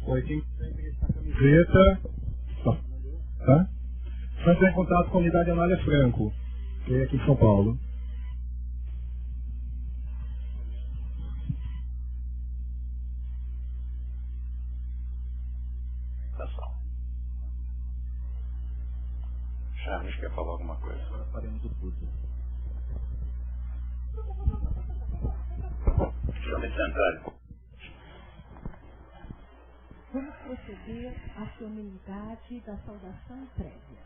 Oi, quem tem essa camiseta, tá? Só entrar em contato com a unidade Anália Franco, que é aqui em São Paulo. Charles quer falar alguma coisa? Agora faremos o curso. Deixa eu me sentar. Vamos proceder à solenidade da saudação prévia,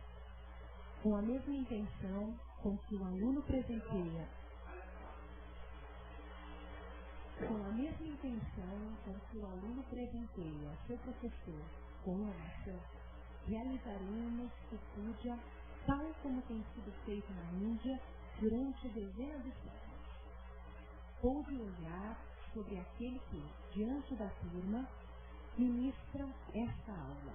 com a mesma intenção com que o aluno presenteia. Seu professor com oração, realizaremos o puja tal como tem sido feito na Índia durante dezenas de séculos. Pouse olhar sobre aquele que, diante da turma, ministra esta aula,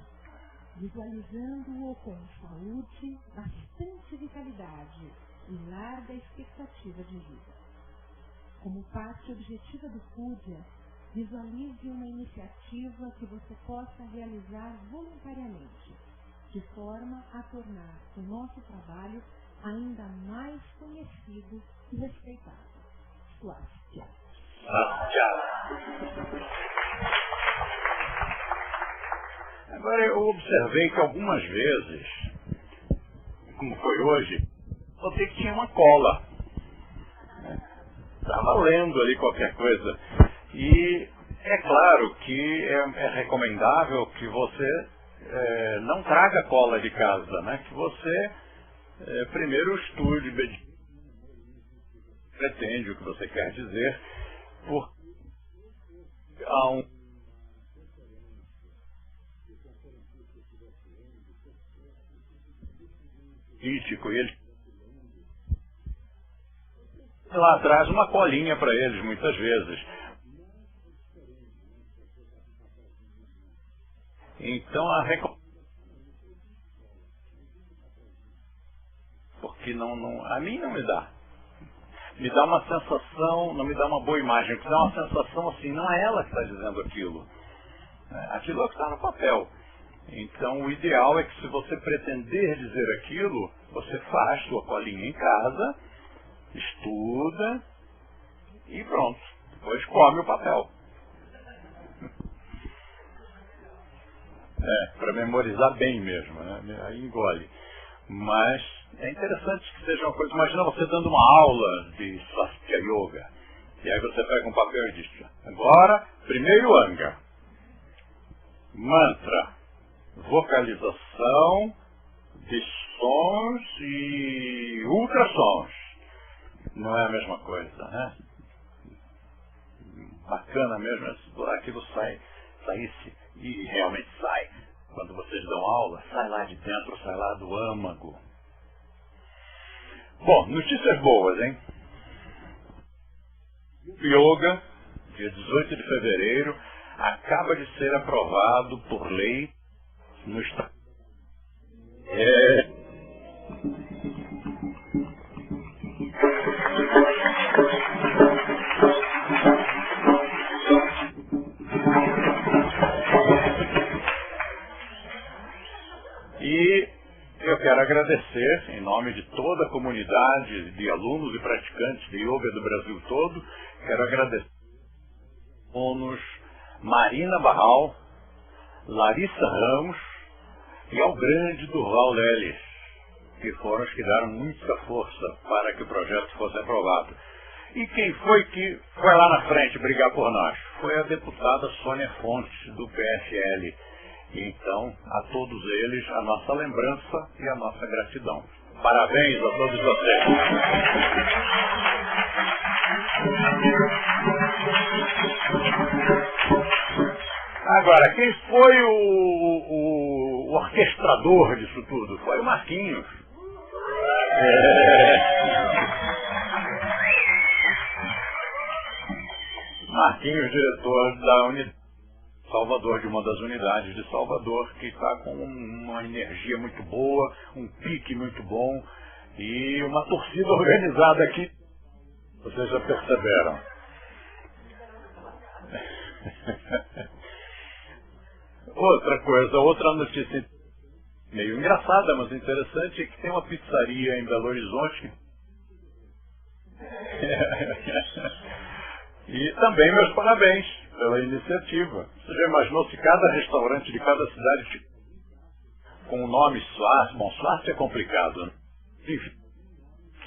visualizando-o com saúde, bastante vitalidade e larga expectativa de vida. Como parte objetiva do puja, visualize uma iniciativa que você possa realizar voluntariamente, de forma a tornar o nosso trabalho ainda mais conhecido e respeitado. Swastika. Agora, eu observei que algumas vezes, como foi hoje, notei que tinha uma cola. Estava lendo ali qualquer coisa. E é claro que é recomendável que você não traga cola de casa, né? Que você primeiro estude, pretende o que você quer dizer, porque há um crítico e ele lá traz uma colinha para eles muitas vezes. Então porque a mim não me dá. Me dá uma sensação, não me dá uma boa imagem, me dá uma sensação assim, não é ela que está dizendo aquilo. Aquilo é o que está no papel. Então o ideal é que se você pretender dizer aquilo, você faz sua colinha em casa, estuda e pronto. Depois come o papel. Para memorizar bem mesmo, né? Aí engole. Mas é interessante que seja uma coisa. Imagina você dando uma aula de Swastika Yoga. E aí você pega um papel e diz: agora, primeiro anga, mantra, vocalização de sons e ultrassons. Não é a mesma coisa, né? Bacana mesmo, aquilo saísse, e realmente sai. Quando vocês dão aula, sai lá de dentro, sai lá do âmago. Bom, notícias boas, hein? Yoga, dia 18 de fevereiro, acaba de ser aprovado por lei no Estado. E eu quero agradecer, em nome de toda a comunidade de alunos e praticantes de yoga do Brasil todo, quero agradecer aos Marina Barral, Larissa Ramos e ao grande Durval Leles, que foram os que deram muita força para que o projeto fosse aprovado. E quem foi que foi lá na frente brigar por nós? Foi a deputada Sônia Fontes, do PSL. Então, a todos eles, a nossa lembrança e a nossa gratidão. Parabéns a todos vocês. Agora, quem foi o orquestrador disso tudo? Foi o Marquinhos. Marquinhos, diretor da unidade Salvador, de uma das unidades de Salvador, que está com uma energia muito boa, um pique muito bom e uma torcida organizada aqui. Vocês já perceberam. Outra coisa, outra notícia meio engraçada, mas interessante, é que tem uma pizzaria em Belo Horizonte. E também meus parabéns pela iniciativa. Você já imaginou se cada restaurante de cada cidade com o nome Suárez, bom, Suárez é complicado, né?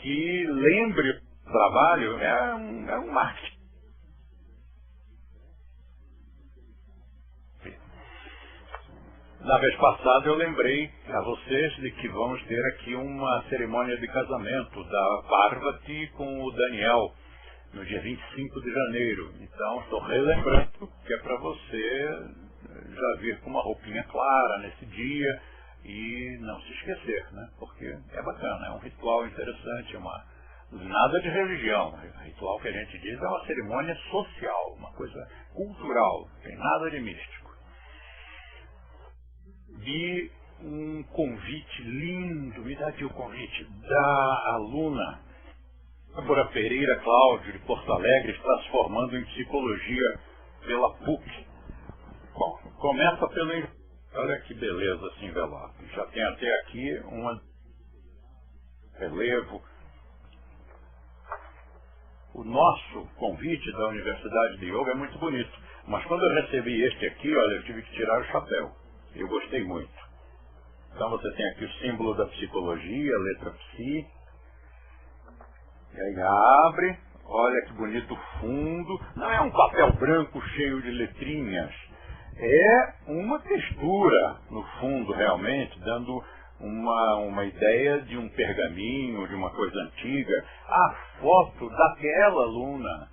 Que lembre o trabalho, é um marketing. Na vez passada eu lembrei a vocês de que vamos ter aqui uma cerimônia de casamento da Parvati com o Daniel, no dia 25 de janeiro. Então estou relembrando que é para você já vir com uma roupinha clara nesse dia e não se esquecer, né? Porque é bacana, é um ritual interessante, nada de religião. O ritual que a gente diz é uma cerimônia social, uma coisa cultural, não tem nada de místico. Vi um convite lindo, me dá aqui o convite, da aluna Débora Pereira Cláudio, de Porto Alegre, está se formando em psicologia pela PUC. Bom, começa pelo... Olha que beleza esse envelope. Já tem até aqui um relevo. O nosso convite da Universidade de Yoga é muito bonito, mas quando eu recebi este aqui, olha, eu tive que tirar o chapéu. Eu gostei muito. Então você tem aqui o símbolo da psicologia, a letra Psi. E aí abre, olha que bonito fundo. Não é um papel branco cheio de letrinhas. É uma textura no fundo, realmente, dando uma ideia de um pergaminho, de uma coisa antiga. A foto daquela aluna,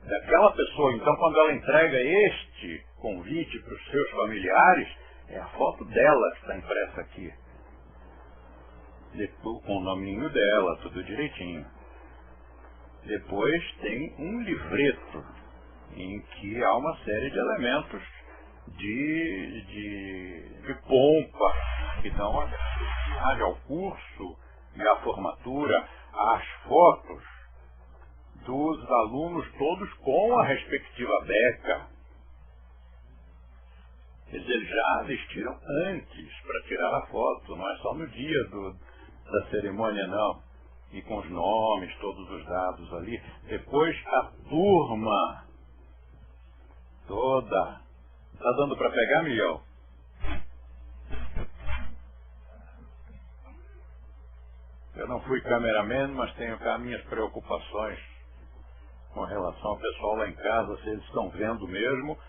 daquela pessoa. Então, quando ela entrega este convite para os seus familiares, é a foto dela que está impressa aqui. Depois, com o nominho dela, tudo direitinho. Depois tem um livreto em que há uma série de elementos de pompa que dão ao curso e à formatura, as fotos dos alunos todos com a respectiva beca. Eles já vestiram antes para tirar a foto, não é só no dia da cerimônia, não. E com os nomes, todos os dados ali. Depois a turma toda. Está dando para pegar, Miguel? Eu não fui cameraman, mas tenho cá minhas preocupações com relação ao pessoal lá em casa, se eles estão vendo mesmo,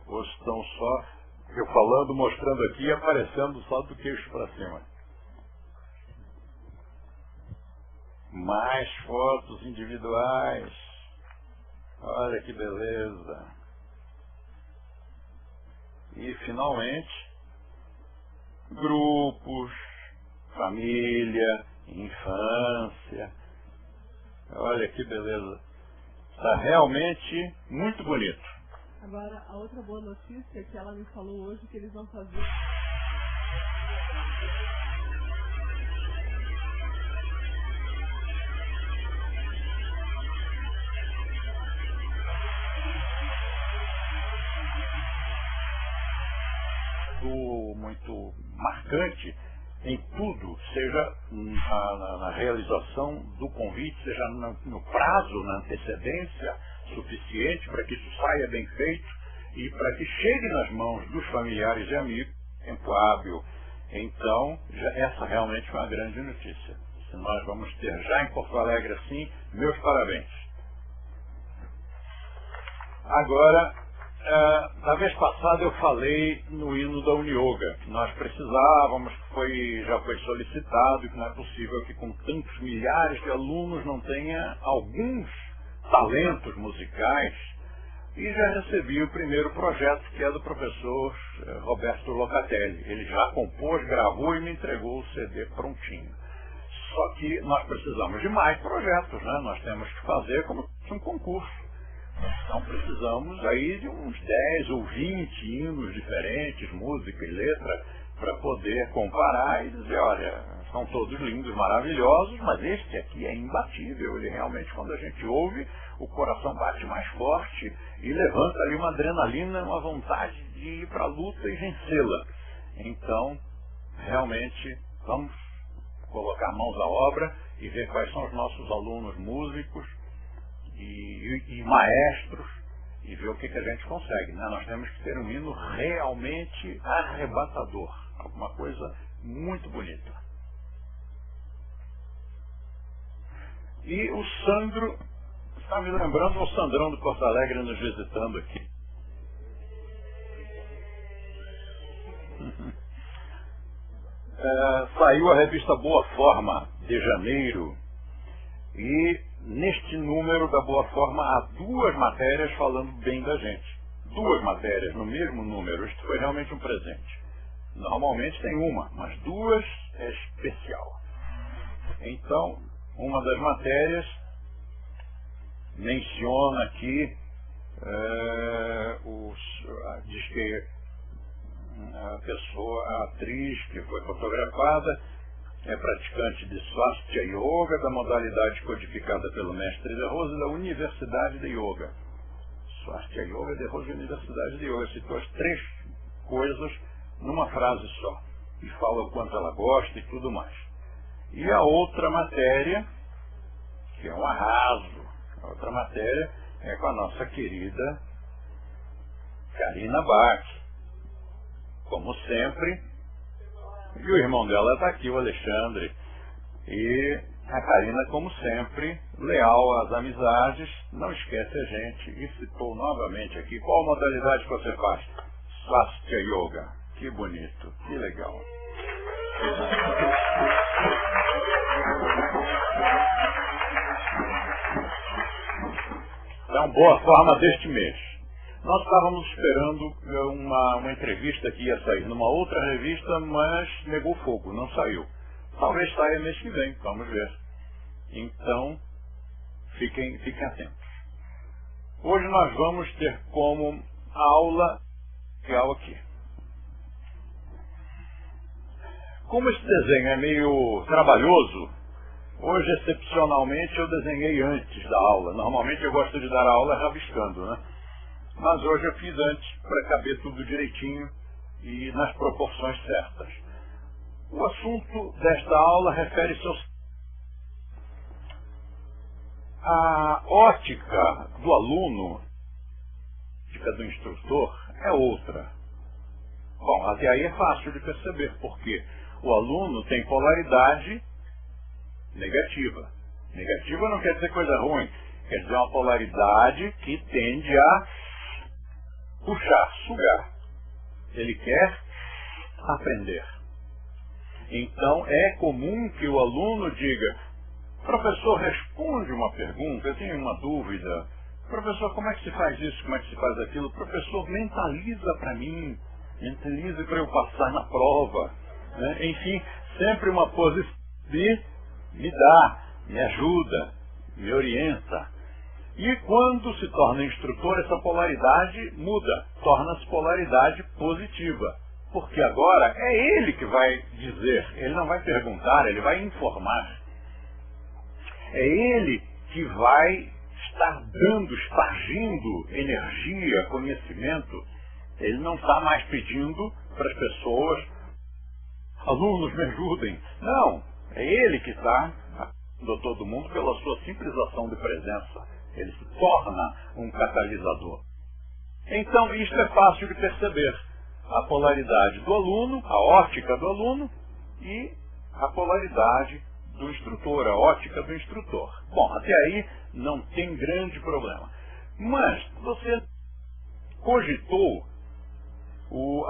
ou se estão só eu falando, mostrando aqui e aparecendo só do queixo para cima. Mais fotos individuais. Olha que beleza. E finalmente, grupos, família, infância. Olha que beleza. Está realmente muito bonito. Agora, a outra boa notícia é que ela me falou hoje que eles vão fazer... muito marcante em tudo, seja na realização do convite, seja no prazo, na antecedência suficiente para que isso saia bem feito e para que chegue nas mãos dos familiares e amigos em tempo hábil. Então, essa realmente é uma grande notícia. Se nós vamos ter já em Porto Alegre assim, meus parabéns. Agora, na vez passada eu falei no hino da Unioga, que nós precisávamos, que já foi solicitado, e que não é possível que com tantos milhares de alunos não tenha alguns talentos musicais, e já recebi o primeiro projeto, que é do professor Roberto Locatelli. Ele já compôs, gravou e me entregou o CD prontinho. Só que nós precisamos de mais projetos, né? Nós temos que fazer como um concurso. Então precisamos aí de uns 10 ou 20 hinos diferentes, música e letra, para poder comparar e dizer, olha, são todos lindos, maravilhosos, mas este aqui é imbatível. Ele realmente, quando a gente ouve, o coração bate mais forte e levanta ali uma adrenalina, uma vontade de ir para a luta e vencê-la. Então, realmente, vamos colocar mãos à obra e ver quais são os nossos alunos músicos e maestros e ver o que a gente consegue, né? Nós temos que ter um hino realmente arrebatador, alguma coisa muito bonita. E o Sandro está me lembrando, o Sandrão do Porto Alegre nos visitando aqui. Saiu a revista Boa Forma de janeiro e neste número da Boa Forma há 2 matérias falando bem da gente. 2 matérias no mesmo número. Isto foi realmente um presente. Normalmente tem uma, mas 2 é especial. Então, uma das matérias menciona aqui, diz que a atriz que foi fotografada é praticante de Swastika Yoga, da modalidade codificada pelo mestre De Rose da Universidade de Yoga. Swastika Yoga, De Rose, Universidade de Yoga. Citou as 3 coisas numa frase só. E fala o quanto ela gosta e tudo mais. E a outra matéria, que é um arraso, a outra matéria é com a nossa querida Karina Bach. Como sempre, e o irmão dela está aqui, o Alexandre, e a Karina, como sempre, leal às amizades, não esquece a gente, e citou novamente aqui, qual modalidade que você faz? Swastika Yoga. Que bonito, que legal. Então, Boa Forma deste mês. Nós estávamos esperando uma entrevista que ia sair numa outra revista, mas negou fogo, não saiu. Talvez saia mês que vem, vamos ver. Então, fiquem atentos. Hoje nós vamos ter como aula aqui. Como esse desenho é meio trabalhoso, hoje, excepcionalmente, eu desenhei antes da aula. Normalmente eu gosto de dar a aula rabiscando, né? Mas hoje eu fiz antes, para caber tudo direitinho e nas proporções certas. O assunto desta aula refere-se à ótica do aluno, a ótica do instrutor, é outra. Bom, até aí é fácil de perceber, porque o aluno tem polaridade negativa. Negativa não quer dizer coisa ruim, quer dizer uma polaridade que tende a puxar, sugar. Ele quer aprender. Então é comum que o aluno diga: professor, responde uma pergunta, eu tenho uma dúvida. Professor, como é que se faz isso, como é que se faz aquilo? Professor, mentaliza para mim, mentaliza para eu passar na prova. Né? Enfim, sempre uma posição de me dá, me ajuda, me orienta. E quando se torna instrutor, essa polaridade muda, torna-se polaridade positiva. Porque agora é ele que vai dizer, ele não vai perguntar, ele vai informar. É ele que vai estar dando, espargindo energia, conhecimento. Ele não está mais pedindo para as pessoas: alunos, me ajudem. Não, é ele que está ajudando todo mundo pela sua simples ação de presença. Ele se torna um catalisador. Então, isto é fácil de perceber. A polaridade do aluno, a ótica do aluno e a polaridade do instrutor, a ótica do instrutor. Bom, até aí não tem grande problema. Mas você cogitou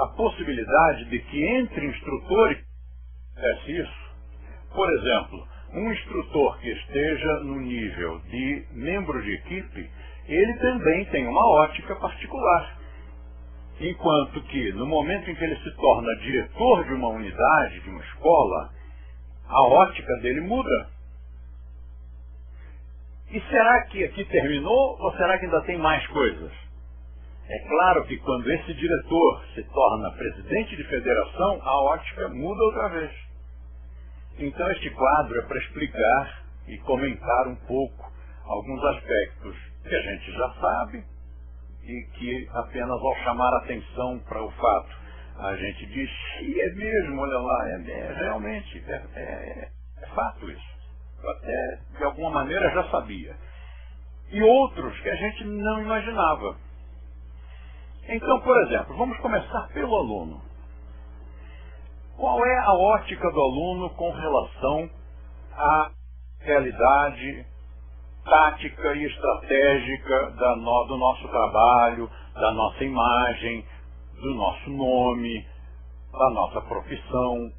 a possibilidade de que entre instrutores acontece isso? Por exemplo, um instrutor que esteja no nível de membro de equipe, ele também tem uma ótica particular. Enquanto que, no momento em que ele se torna diretor de uma unidade, de uma escola, a ótica dele muda. E será que aqui terminou ou será que ainda tem mais coisas? É claro que quando esse diretor se torna presidente de federação, a ótica muda outra vez. Então este quadro é para explicar e comentar um pouco alguns aspectos que a gente já sabe e que apenas ao chamar atenção para o fato, a gente diz, e é mesmo, olha lá, realmente, é fato isso. Eu até, de alguma maneira, já sabia. E outros que a gente não imaginava. Então, por exemplo, vamos começar pelo aluno. Qual é a ótica do aluno com relação à realidade tática e estratégica do nosso trabalho, da nossa imagem, do nosso nome, da nossa profissão,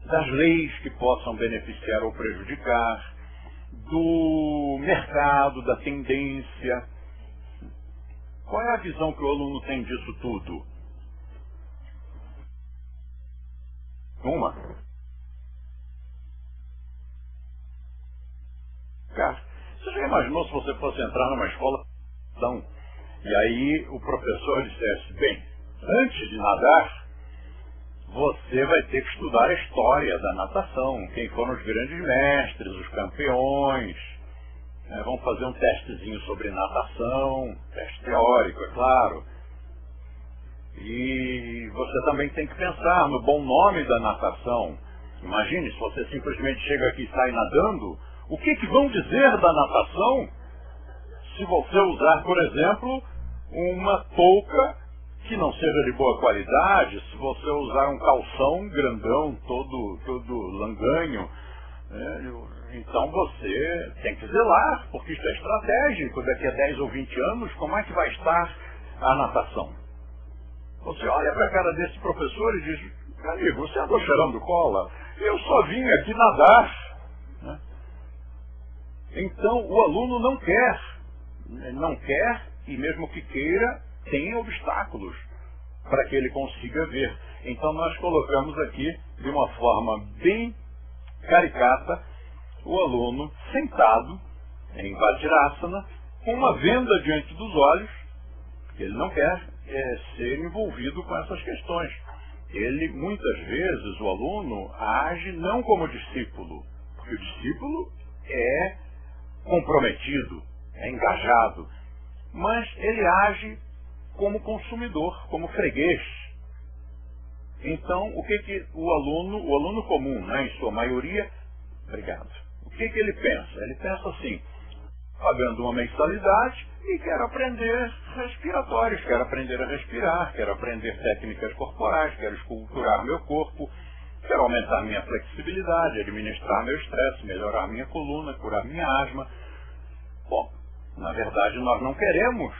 das leis que possam beneficiar ou prejudicar, do mercado, da tendência? Qual é a visão que o aluno tem disso tudo? Uma. Cara, você já imaginou se você fosse entrar numa escola e aí o professor dissesse, bem, antes de nadar, você vai ter que estudar a história da natação, quem foram os grandes mestres, os campeões, vamos fazer um testezinho sobre natação, teste teórico, é claro. E você também tem que pensar no bom nome da natação. Imagine, se você simplesmente chega aqui e sai nadando, o que vão dizer da natação se você usar, por exemplo, uma touca que não seja de boa qualidade, se você usar um calção grandão, todo langanho, então você tem que zelar, porque isso é estratégico. Daqui a 10 ou 20 anos, como é que vai estar a natação? Você olha para a cara desse professor e diz, meu amigo, você andou cheirando cola? Eu só vim aqui nadar. Então o aluno não quer, e mesmo que queira, tem obstáculos para que ele consiga ver. Então nós colocamos aqui, de uma forma bem caricata, o aluno sentado em Vajrasana, com uma venda diante dos olhos, que ele não quer ser envolvido com essas questões. Ele, muitas vezes, o aluno age não como discípulo, porque o discípulo é comprometido, é engajado, mas ele age como consumidor, como freguês. Então, o que o aluno comum, em sua maioria, o que ele pensa? Ele pensa assim, pagando uma mensalidade e quero aprender respiratórios, quero aprender a respirar, quero aprender técnicas corporais, quero esculturar meu corpo, quero aumentar minha flexibilidade, administrar meu estresse, melhorar minha coluna, curar minha asma. Bom, na verdade nós não queremos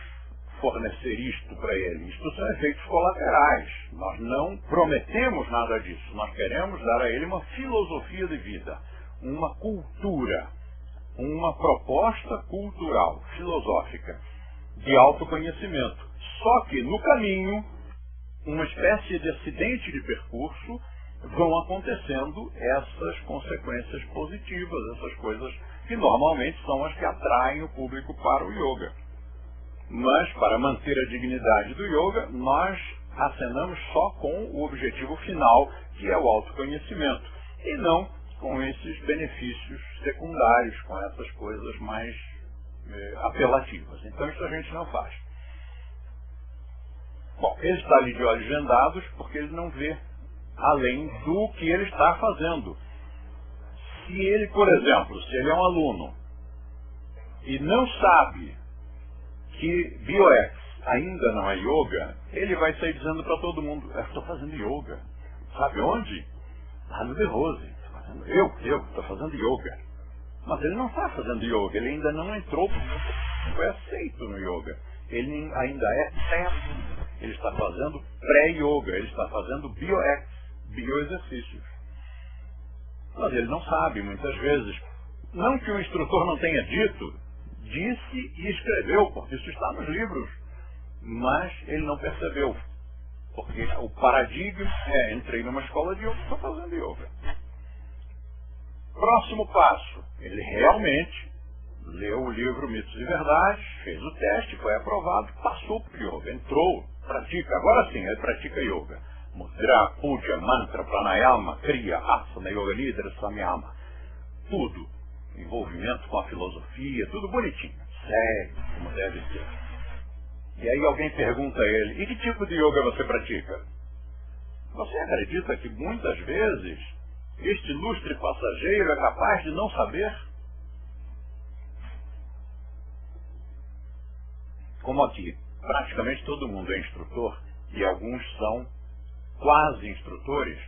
fornecer isto para ele. Isto são efeitos colaterais. Nós não prometemos nada disso. Nós queremos dar a ele uma filosofia de vida, uma cultura, uma proposta cultural, filosófica, de autoconhecimento. Só que no caminho, uma espécie de acidente de percurso, vão acontecendo essas consequências positivas, essas coisas que normalmente são as que atraem o público para o yoga. Mas, para manter a dignidade do yoga, nós acenamos só com o objetivo final, que é o autoconhecimento, e não com esses benefícios secundários, com essas coisas mais apelativas. Então isso a gente não faz. Bom, ele está ali de olhos vendados porque ele não vê além do que ele está fazendo. Se ele, por exemplo, se ele é um aluno e não sabe que Bioex ainda não é yoga, ele vai sair dizendo para todo mundo, eu estou fazendo yoga. Sabe onde? Lá no The Rose. Eu estou fazendo yoga. Mas ele não está fazendo yoga, ele ainda não entrou, foi aceito no yoga. Ele ainda é certo. Ele está fazendo pré-yoga, ele está fazendo bioex, bioexercícios. Mas ele não sabe, muitas vezes. Não que o instrutor não tenha dito, disse e escreveu, porque isso está nos livros. Mas ele não percebeu. Porque o paradigma é, entrei numa escola de yoga, estou fazendo yoga. Próximo passo, ele realmente leu o livro Mitos e Verdades, fez o teste, foi aprovado, passou para o yoga, entrou, pratica, agora sim, ele pratica yoga. Mudra, puja, mantra, pranayama, kriya, asana, yoga nidra, samyama. Tudo. Envolvimento com a filosofia, tudo bonitinho. Sério, como deve ser. E aí alguém pergunta a ele, e que tipo de yoga você pratica? Você acredita que muitas vezes este ilustre passageiro é capaz de não saber? Como aqui, praticamente todo mundo é instrutor, e alguns são quase instrutores,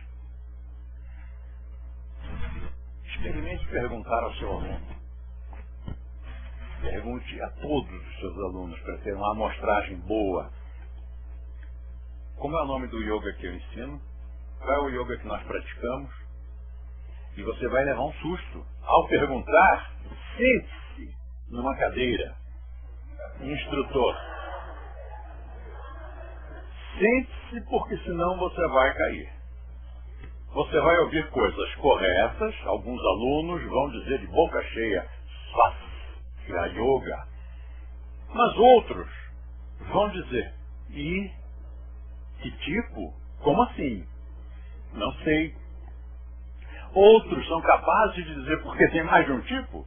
experimente perguntar ao seu aluno. Pergunte a todos os seus alunos para ter uma amostragem boa. Como é o nome do yoga que eu ensino? Qual é o yoga que nós praticamos? E você vai levar um susto. Ao perguntar, sente-se numa cadeira. Instrutor. Sente-se, porque senão você vai cair. Você vai ouvir coisas corretas, alguns alunos vão dizer de boca cheia, Swastika Yoga. Mas outros vão dizer, e que tipo? Como assim? Não sei. Outros são capazes de dizer porque tem mais de um tipo.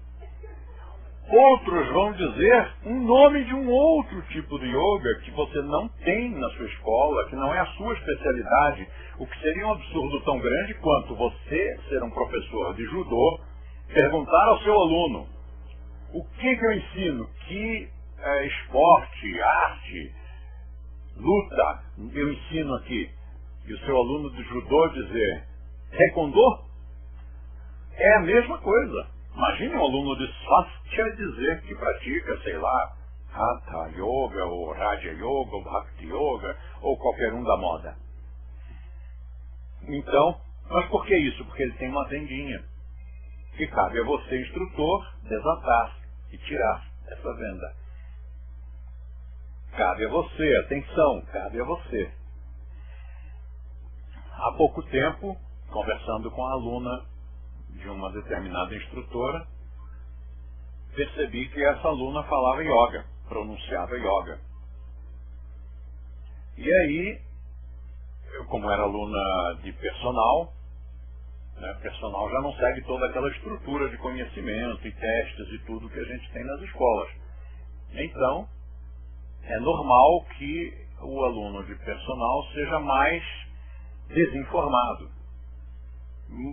Outros vão dizer um nome de um outro tipo de yoga que você não tem na sua escola, que não é a sua especialidade, o que seria um absurdo tão grande quanto você ser um professor de judô, perguntar ao seu aluno, o que eu ensino? Que esporte, arte, luta eu ensino aqui? E o seu aluno de judô dizer, taekwondo? É a mesma coisa. Imagine um aluno de Swastika dizer que pratica, sei lá, Hatha Yoga, ou Raja Yoga, ou Bhakti Yoga, ou qualquer um da moda. Então, mas por que isso? Porque ele tem uma vendinha. Que cabe a você, instrutor, desatar e tirar essa venda. Cabe a você, atenção, cabe a você. Há pouco tempo, conversando com a aluna de uma determinada instrutora, percebi que essa aluna falava yoga, pronunciava yoga. E aí, eu como era aluna de personal, né, personal já não segue toda aquela estrutura de conhecimento e testes e tudo que a gente tem nas escolas. Então, é normal que o aluno de personal seja mais desinformado.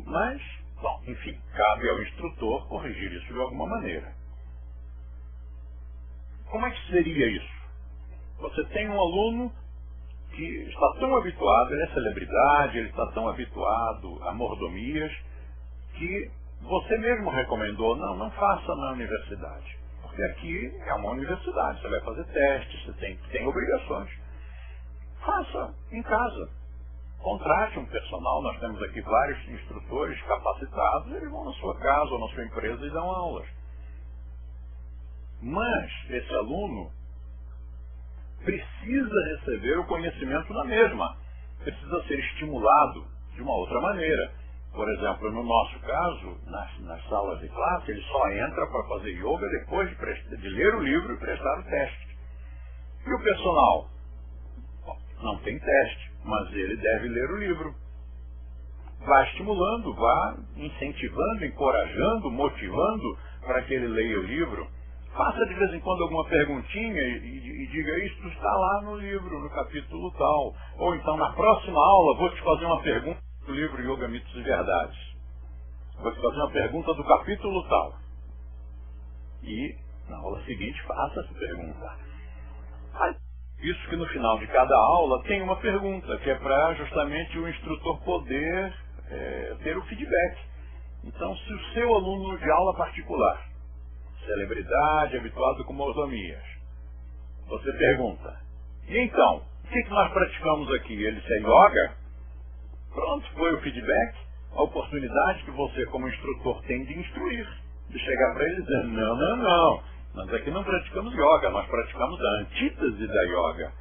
Mas, bom, enfim, cabe ao instrutor corrigir isso de alguma maneira. Como é que seria isso? Você tem um aluno que está tão habituado, ele é celebridade, ele está tão habituado a mordomias, que você mesmo recomendou, não faça na universidade. Porque aqui é uma universidade, você vai fazer testes, você tem obrigações. Faça em casa. Contrate um personal, nós temos aqui vários instrutores capacitados, eles vão na sua casa ou na sua empresa e dão aulas. Mas esse aluno precisa receber o conhecimento na mesma, precisa ser estimulado de uma outra maneira. Por exemplo, no nosso caso, nas salas de classe, ele só entra para fazer yoga depois de ler o livro e prestar o teste. E o personal? Bom, não tem teste, mas ele deve ler o livro. Vá estimulando, vá incentivando, encorajando, motivando para que ele leia o livro. Faça de vez em quando alguma perguntinha e diga, isso está lá no livro, no capítulo tal. Ou então, na próxima aula, vou te fazer uma pergunta do livro Yoga, Mitos e Verdades. Vou te fazer uma pergunta do capítulo tal. E, na aula seguinte, faça essa pergunta. Isso que no final de cada aula tem uma pergunta, que é para justamente o instrutor poder ter o feedback. Então, se o seu aluno de aula particular, celebridade, habituado com mordomias, você pergunta, e então, o que nós praticamos aqui? Ele é yoga? Pronto, foi o feedback, a oportunidade que você como instrutor tem de instruir, de chegar para ele e dizer, não, nós aqui não praticamos yoga, nós praticamos a antítese da yoga,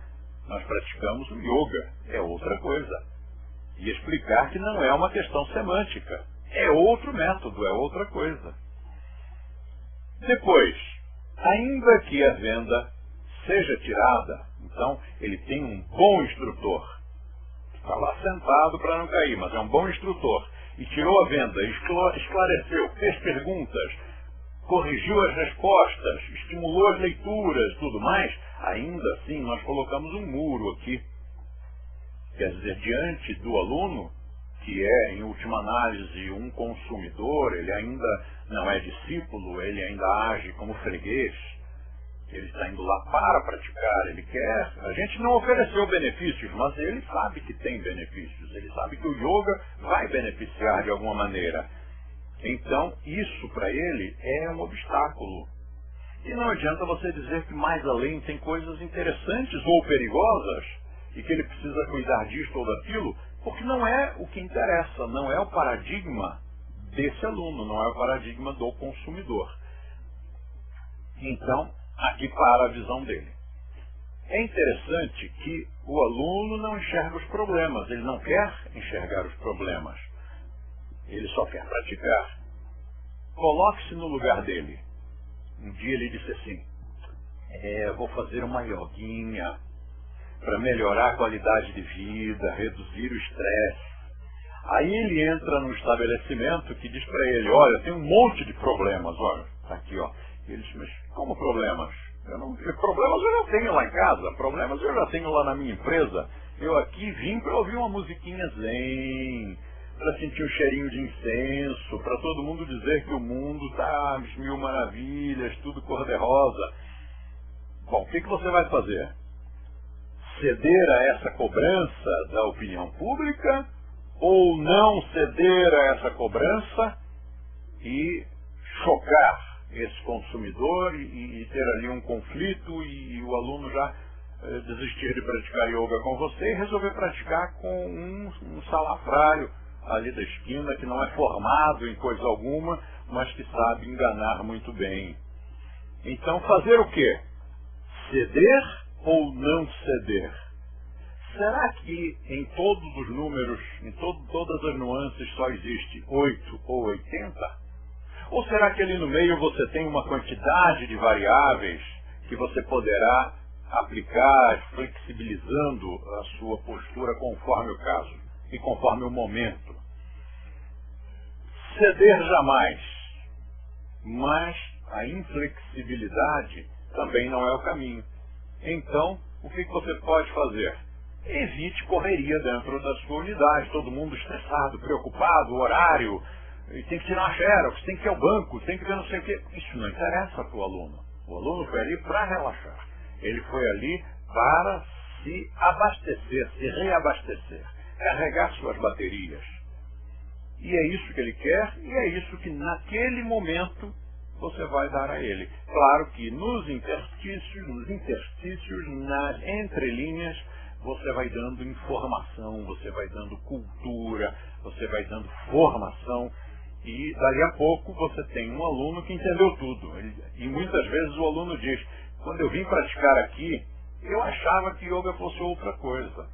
nós praticamos o yoga, é outra coisa. E explicar que não é uma questão semântica, é outro método, é outra coisa. Depois, ainda que a venda seja tirada, então ele tem um bom instrutor. Está lá sentado para não cair, mas é um bom instrutor. E tirou a venda, esclareceu, fez perguntas, corrigiu as respostas, estimulou as leituras, tudo mais. Ainda assim, nós colocamos um muro aqui. Quer dizer, diante do aluno, que é, em última análise, um consumidor, ele ainda não é discípulo, ele ainda age como freguês. Ele está indo lá para praticar, ele quer. A gente não ofereceu benefícios, mas ele sabe que tem benefícios. Ele sabe que o yoga vai beneficiar de alguma maneira. Então, isso para ele é um obstáculo. E não adianta você dizer que mais além tem coisas interessantes ou perigosas e que ele precisa cuidar disto ou daquilo, porque não é o que interessa, não é o paradigma desse aluno, não é o paradigma do consumidor. Então, aqui para a visão dele. É interessante que o aluno não enxerga os problemas, ele não quer enxergar os problemas, ele só quer praticar. Coloque-se no lugar dele. Um dia ele disse assim, vou fazer uma yoguinha para melhorar a qualidade de vida, reduzir o estresse. Aí ele entra no estabelecimento que diz para ele, olha, tem um monte de problemas, olha, tá aqui, ó. E ele diz, mas como problemas? Problemas eu já tenho lá em casa, problemas eu já tenho lá na minha empresa. Eu aqui vim para ouvir uma musiquinha zen, para sentir um cheirinho de incenso, para todo mundo dizer que o mundo está mil maravilhas, tudo cor-de-rosa. Bom, o que você vai fazer? Ceder a essa cobrança da opinião pública ou não ceder a essa cobrança e chocar esse consumidor e ter ali um conflito e o aluno já desistir de praticar yoga com você e resolver praticar com um salafrário ali da esquina que não é formado em coisa alguma, mas que sabe enganar muito bem. Então fazer o quê? Ceder ou não ceder? Será que em todos os números, em todas as nuances só existe 8 ou 80? Ou será que ali no meio você tem uma quantidade de variáveis que você poderá aplicar, flexibilizando a sua postura conforme o caso e conforme o momento? Ceder jamais, mas a inflexibilidade também não é o caminho. Então, o que você pode fazer? Evite correria dentro da sua unidade, todo mundo estressado, preocupado, horário, e tem que tirar a xerox, tem que ir ao banco, tem que ver não sei o quê. Isso não interessa para o aluno. O aluno foi ali para relaxar. Ele foi ali para se abastecer, se reabastecer, carregar suas baterias. E é isso que ele quer, e é isso que naquele momento você vai dar a ele. Claro que nos interstícios, nas entrelinhas, você vai dando informação, você vai dando cultura, você vai dando formação, e dali a pouco você tem um aluno que entendeu tudo. E muitas vezes o aluno diz, quando eu vim praticar aqui, eu achava que yoga fosse outra coisa.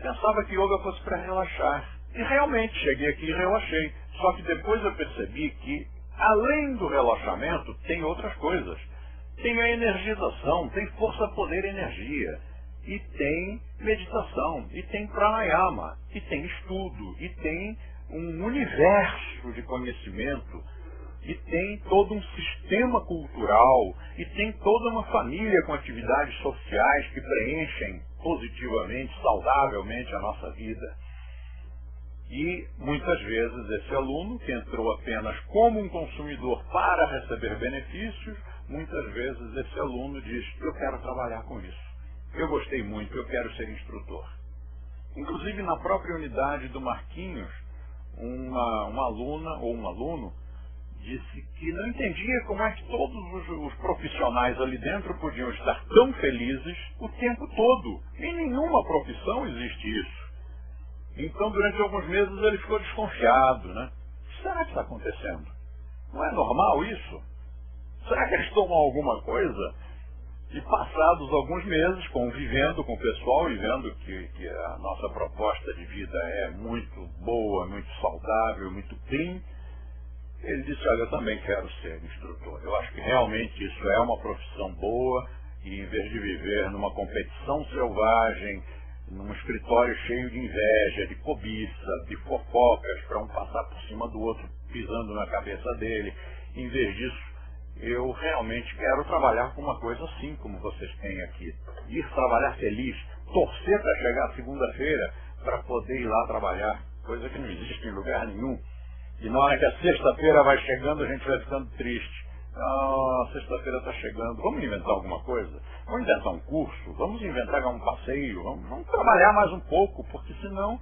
Pensava que yoga fosse para relaxar. E realmente, cheguei aqui e relaxei. Só que depois eu percebi que, além do relaxamento, tem outras coisas. Tem a energização, tem força, poder, energia. E tem meditação, e tem pranayama, e tem estudo, e tem um universo de conhecimento, e tem todo um sistema cultural, e tem toda uma família com atividades sociais que preenchem positivamente, saudavelmente a nossa vida. E muitas vezes esse aluno, que entrou apenas como um consumidor para receber benefícios, muitas vezes esse aluno diz, eu quero trabalhar com isso. Eu gostei muito, eu quero ser instrutor. Inclusive na própria unidade do Marquinhos, uma aluna ou um aluno disse que não entendia como é que todos os profissionais ali dentro podiam estar tão felizes o tempo todo. Em nenhuma profissão existe isso. Então durante alguns meses ele ficou desconfiado, né? Será que está acontecendo? Não é normal isso? Será que eles tomam alguma coisa? E passados alguns meses, convivendo com o pessoal e vendo que a nossa proposta de vida é muito boa, muito saudável, muito clean, Ele disse, olha, eu também quero ser instrutor. Eu acho que realmente isso é uma profissão boa e em vez de viver numa competição selvagem, num escritório cheio de inveja, de cobiça, de fofocas, para um passar por cima do outro, pisando na cabeça dele, em vez disso, eu realmente quero trabalhar com uma coisa assim, como vocês têm aqui. Ir trabalhar feliz, torcer para chegar segunda-feira, para poder ir lá trabalhar, coisa que não existe em lugar nenhum. E na hora que a sexta-feira vai chegando, a gente vai ficando triste. Ah, sexta-feira está chegando, vamos inventar alguma coisa? Vamos inventar um curso? Vamos inventar um passeio? Vamos trabalhar mais um pouco, porque senão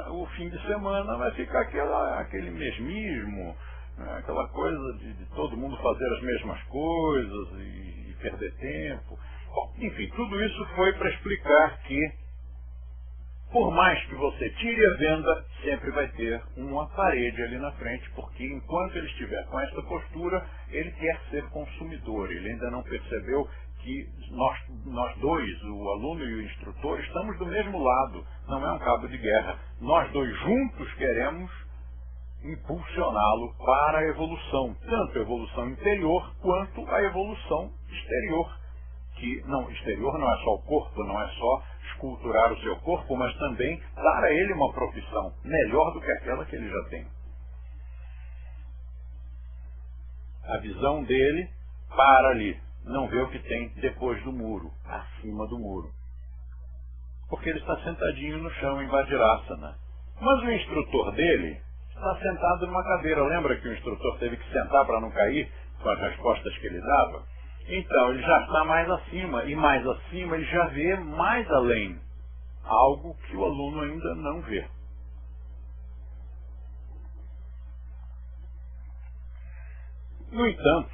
o fim de semana vai ficar aquele mesmismo, aquela coisa de todo mundo fazer as mesmas coisas e perder tempo. Bom, enfim, tudo isso foi para explicar que por mais que você tire a venda, sempre vai ter uma parede ali na frente, porque enquanto ele estiver com essa postura, ele quer ser consumidor. Ele ainda não percebeu que nós dois, o aluno e o instrutor, estamos do mesmo lado. Não é um cabo de guerra. Nós dois juntos queremos impulsioná-lo para a evolução, tanto a evolução interior quanto a evolução exterior. Que não, exterior não é só o corpo, não é só esculturar o seu corpo, mas também dar a ele uma profissão melhor do que aquela que ele já tem. A visão dele para ali, não vê o que tem depois do muro, acima do muro. Porque ele está sentadinho no chão em Vajrasana. Mas o instrutor dele está sentado numa cadeira. Lembra que o instrutor teve que sentar para não cair com as respostas que ele dava? Então, ele já está mais acima, e mais acima ele já vê mais além, algo que o aluno ainda não vê. No entanto,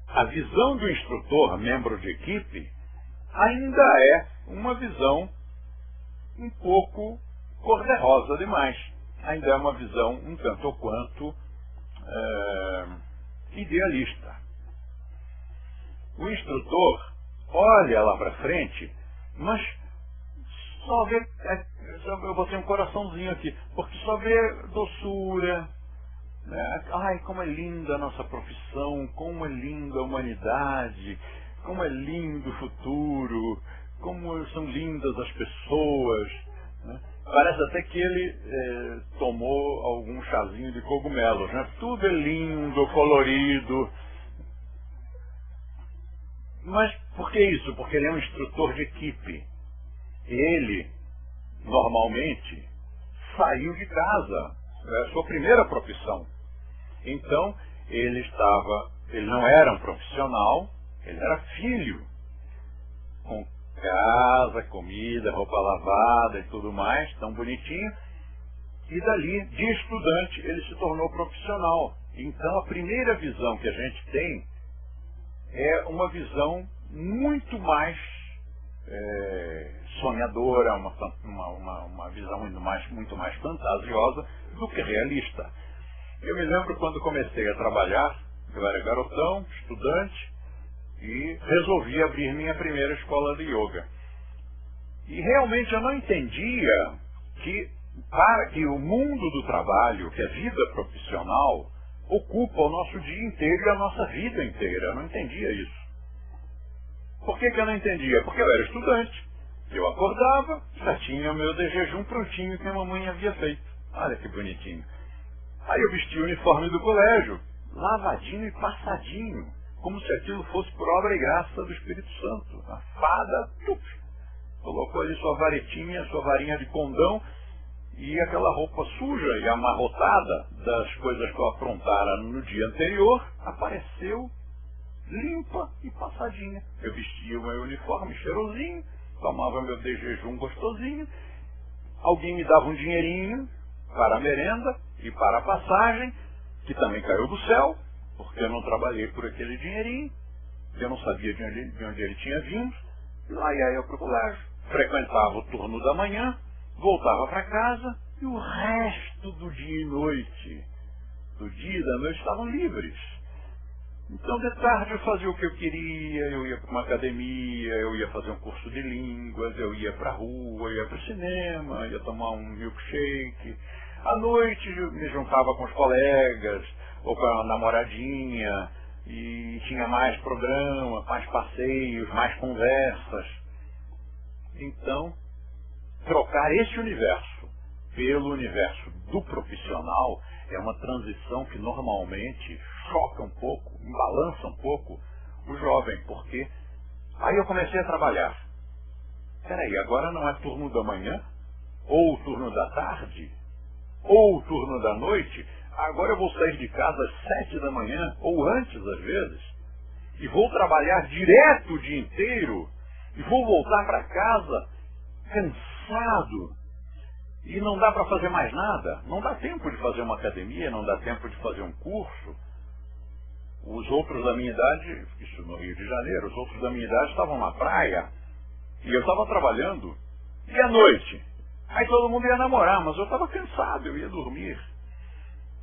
a visão do instrutor, membro de equipe, ainda é uma visão um pouco cor-de-rosa demais. Ainda é uma visão um tanto ou quanto idealista. O instrutor olha lá para frente, mas só vê, eu botei um coraçãozinho aqui, porque só vê doçura, né? Ai, como é linda a nossa profissão, como é linda a humanidade, como é lindo o futuro, como são lindas as pessoas, né? Parece até que ele tomou algum chazinho de cogumelos, né? Tudo é lindo, colorido. Mas por que isso? Porque ele é um instrutor de equipe. Ele, normalmente, saiu de casa. É a sua primeira profissão. Então, ele não era um profissional, ele era filho. Com casa, comida, roupa lavada e tudo mais, tão bonitinho. E dali, de estudante, ele se tornou profissional. Então, a primeira visão que a gente tem é uma visão muito mais sonhadora, uma visão muito mais fantasiosa do que realista. Eu me lembro quando comecei a trabalhar, eu era garotão, estudante, e resolvi abrir minha primeira escola de yoga. E realmente eu não entendia que para que o mundo do trabalho, que a vida profissional, ocupa o nosso dia inteiro e a nossa vida inteira. Eu não entendia isso. Por que eu não entendia? Porque eu era estudante. Eu acordava, já tinha o meu de jejum prontinho que a mamãe havia feito. Olha que bonitinho. Aí eu vesti o uniforme do colégio, lavadinho e passadinho, como se aquilo fosse por obra e graça do Espírito Santo. A fada, colocou ali sua varetinha, sua varinha de condão, e aquela roupa suja e amarrotada das coisas que eu aprontara no dia anterior apareceu limpa e passadinha. Eu vestia o meu uniforme cheirosinho, tomava meu de jejum gostosinho, alguém me dava um dinheirinho para a merenda e para a passagem, que também caiu do céu, porque eu não trabalhei por aquele dinheirinho, eu não sabia de onde ele tinha vindo, e lá ia eu para o colégio. Frequentava o turno da manhã, voltava para casa e o resto do dia e noite, do dia e da noite, estavam livres. Então, de tarde eu fazia o que eu queria, eu ia para uma academia, eu ia fazer um curso de línguas, eu ia para a rua, eu ia para o cinema, ia tomar um milkshake. À noite me juntava com os colegas, ou com a namoradinha, e tinha mais programa, mais passeios, mais conversas. Então, trocar esse universo pelo universo do profissional é uma transição que normalmente choca um pouco, embalança um pouco o jovem, porque aí eu comecei a trabalhar. Peraí, agora não é turno da manhã, ou turno da tarde, ou turno da noite, agora eu vou sair de casa às 7 da manhã, ou antes às vezes, e vou trabalhar direto o dia inteiro, e vou voltar para casa cansado, e não dá para fazer mais nada, não dá tempo de fazer uma academia, não dá tempo de fazer um curso. Os outros da minha idade, isso no Rio de Janeiro, os outros da minha idade estavam na praia, e eu estava trabalhando, e à noite? Aí todo mundo ia namorar, mas eu estava cansado, eu ia dormir.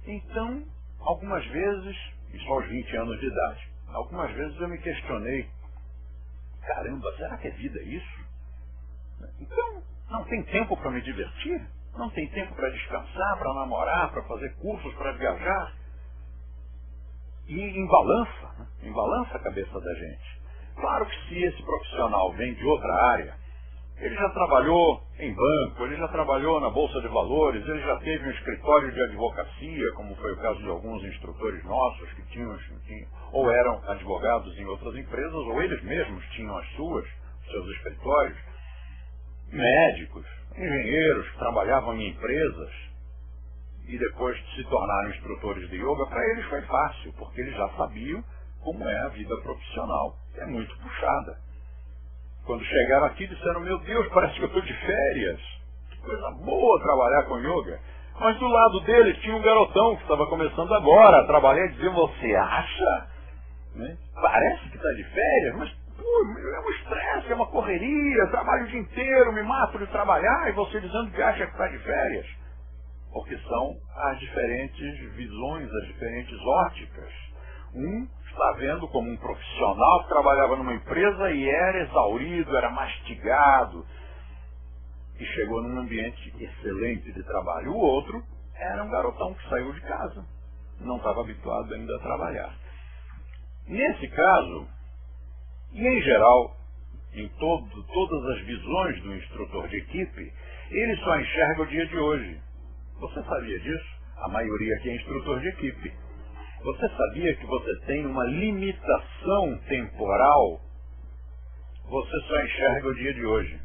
Então, algumas vezes, isso aos 20 anos de idade, algumas vezes eu me questionei, caramba, será que é vida isso? Então, não tem tempo para me divertir? Não tem tempo para descansar, para namorar, para fazer cursos, para viajar? E embalança a cabeça da gente. Claro que se esse profissional vem de outra área, ele já trabalhou em banco, ele já trabalhou na Bolsa de Valores, ele já teve um escritório de advocacia, como foi o caso de alguns instrutores nossos que tinham ou eram advogados em outras empresas, ou eles mesmos tinham os seus escritórios, médicos, engenheiros que trabalhavam em empresas e depois se tornaram instrutores de yoga. Para eles foi fácil, porque eles já sabiam como é a vida profissional. É muito puxada. Quando chegaram aqui disseram, meu Deus, parece que eu estou de férias. Que coisa boa trabalhar com yoga. Mas do lado deles tinha um garotão que estava começando agora a trabalhar e dizia, você acha? Né? Parece que está de férias, mas é um estresse, é uma correria, trabalho o dia inteiro, me mato de trabalhar e você dizendo que acha que está de férias. Porque são as diferentes visões, as diferentes óticas. Um está vendo como um profissional que trabalhava numa empresa e era exaurido, era mastigado e chegou num ambiente excelente de trabalho. O outro era um garotão que saiu de casa, não estava habituado ainda a trabalhar. Nesse caso, e em geral, em todas as visões do instrutor de equipe, ele só enxerga o dia de hoje. Você sabia disso? A maioria aqui é instrutor de equipe. Você sabia que você tem uma limitação temporal? Você só enxerga o dia de hoje.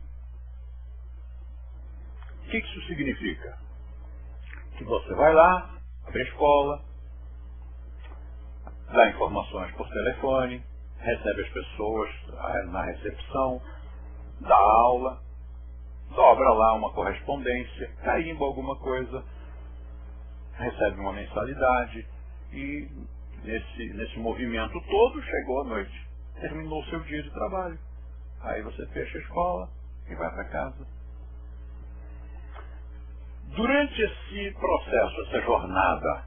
O que isso significa? Que você vai lá, abre a escola, dá informações por telefone, recebe as pessoas na recepção, dá aula, dobra lá uma correspondência, carimba alguma coisa, recebe uma mensalidade e nesse movimento todo chegou a noite, terminou o seu dia de trabalho. Aí você fecha a escola e vai para casa. Durante esse processo, essa jornada,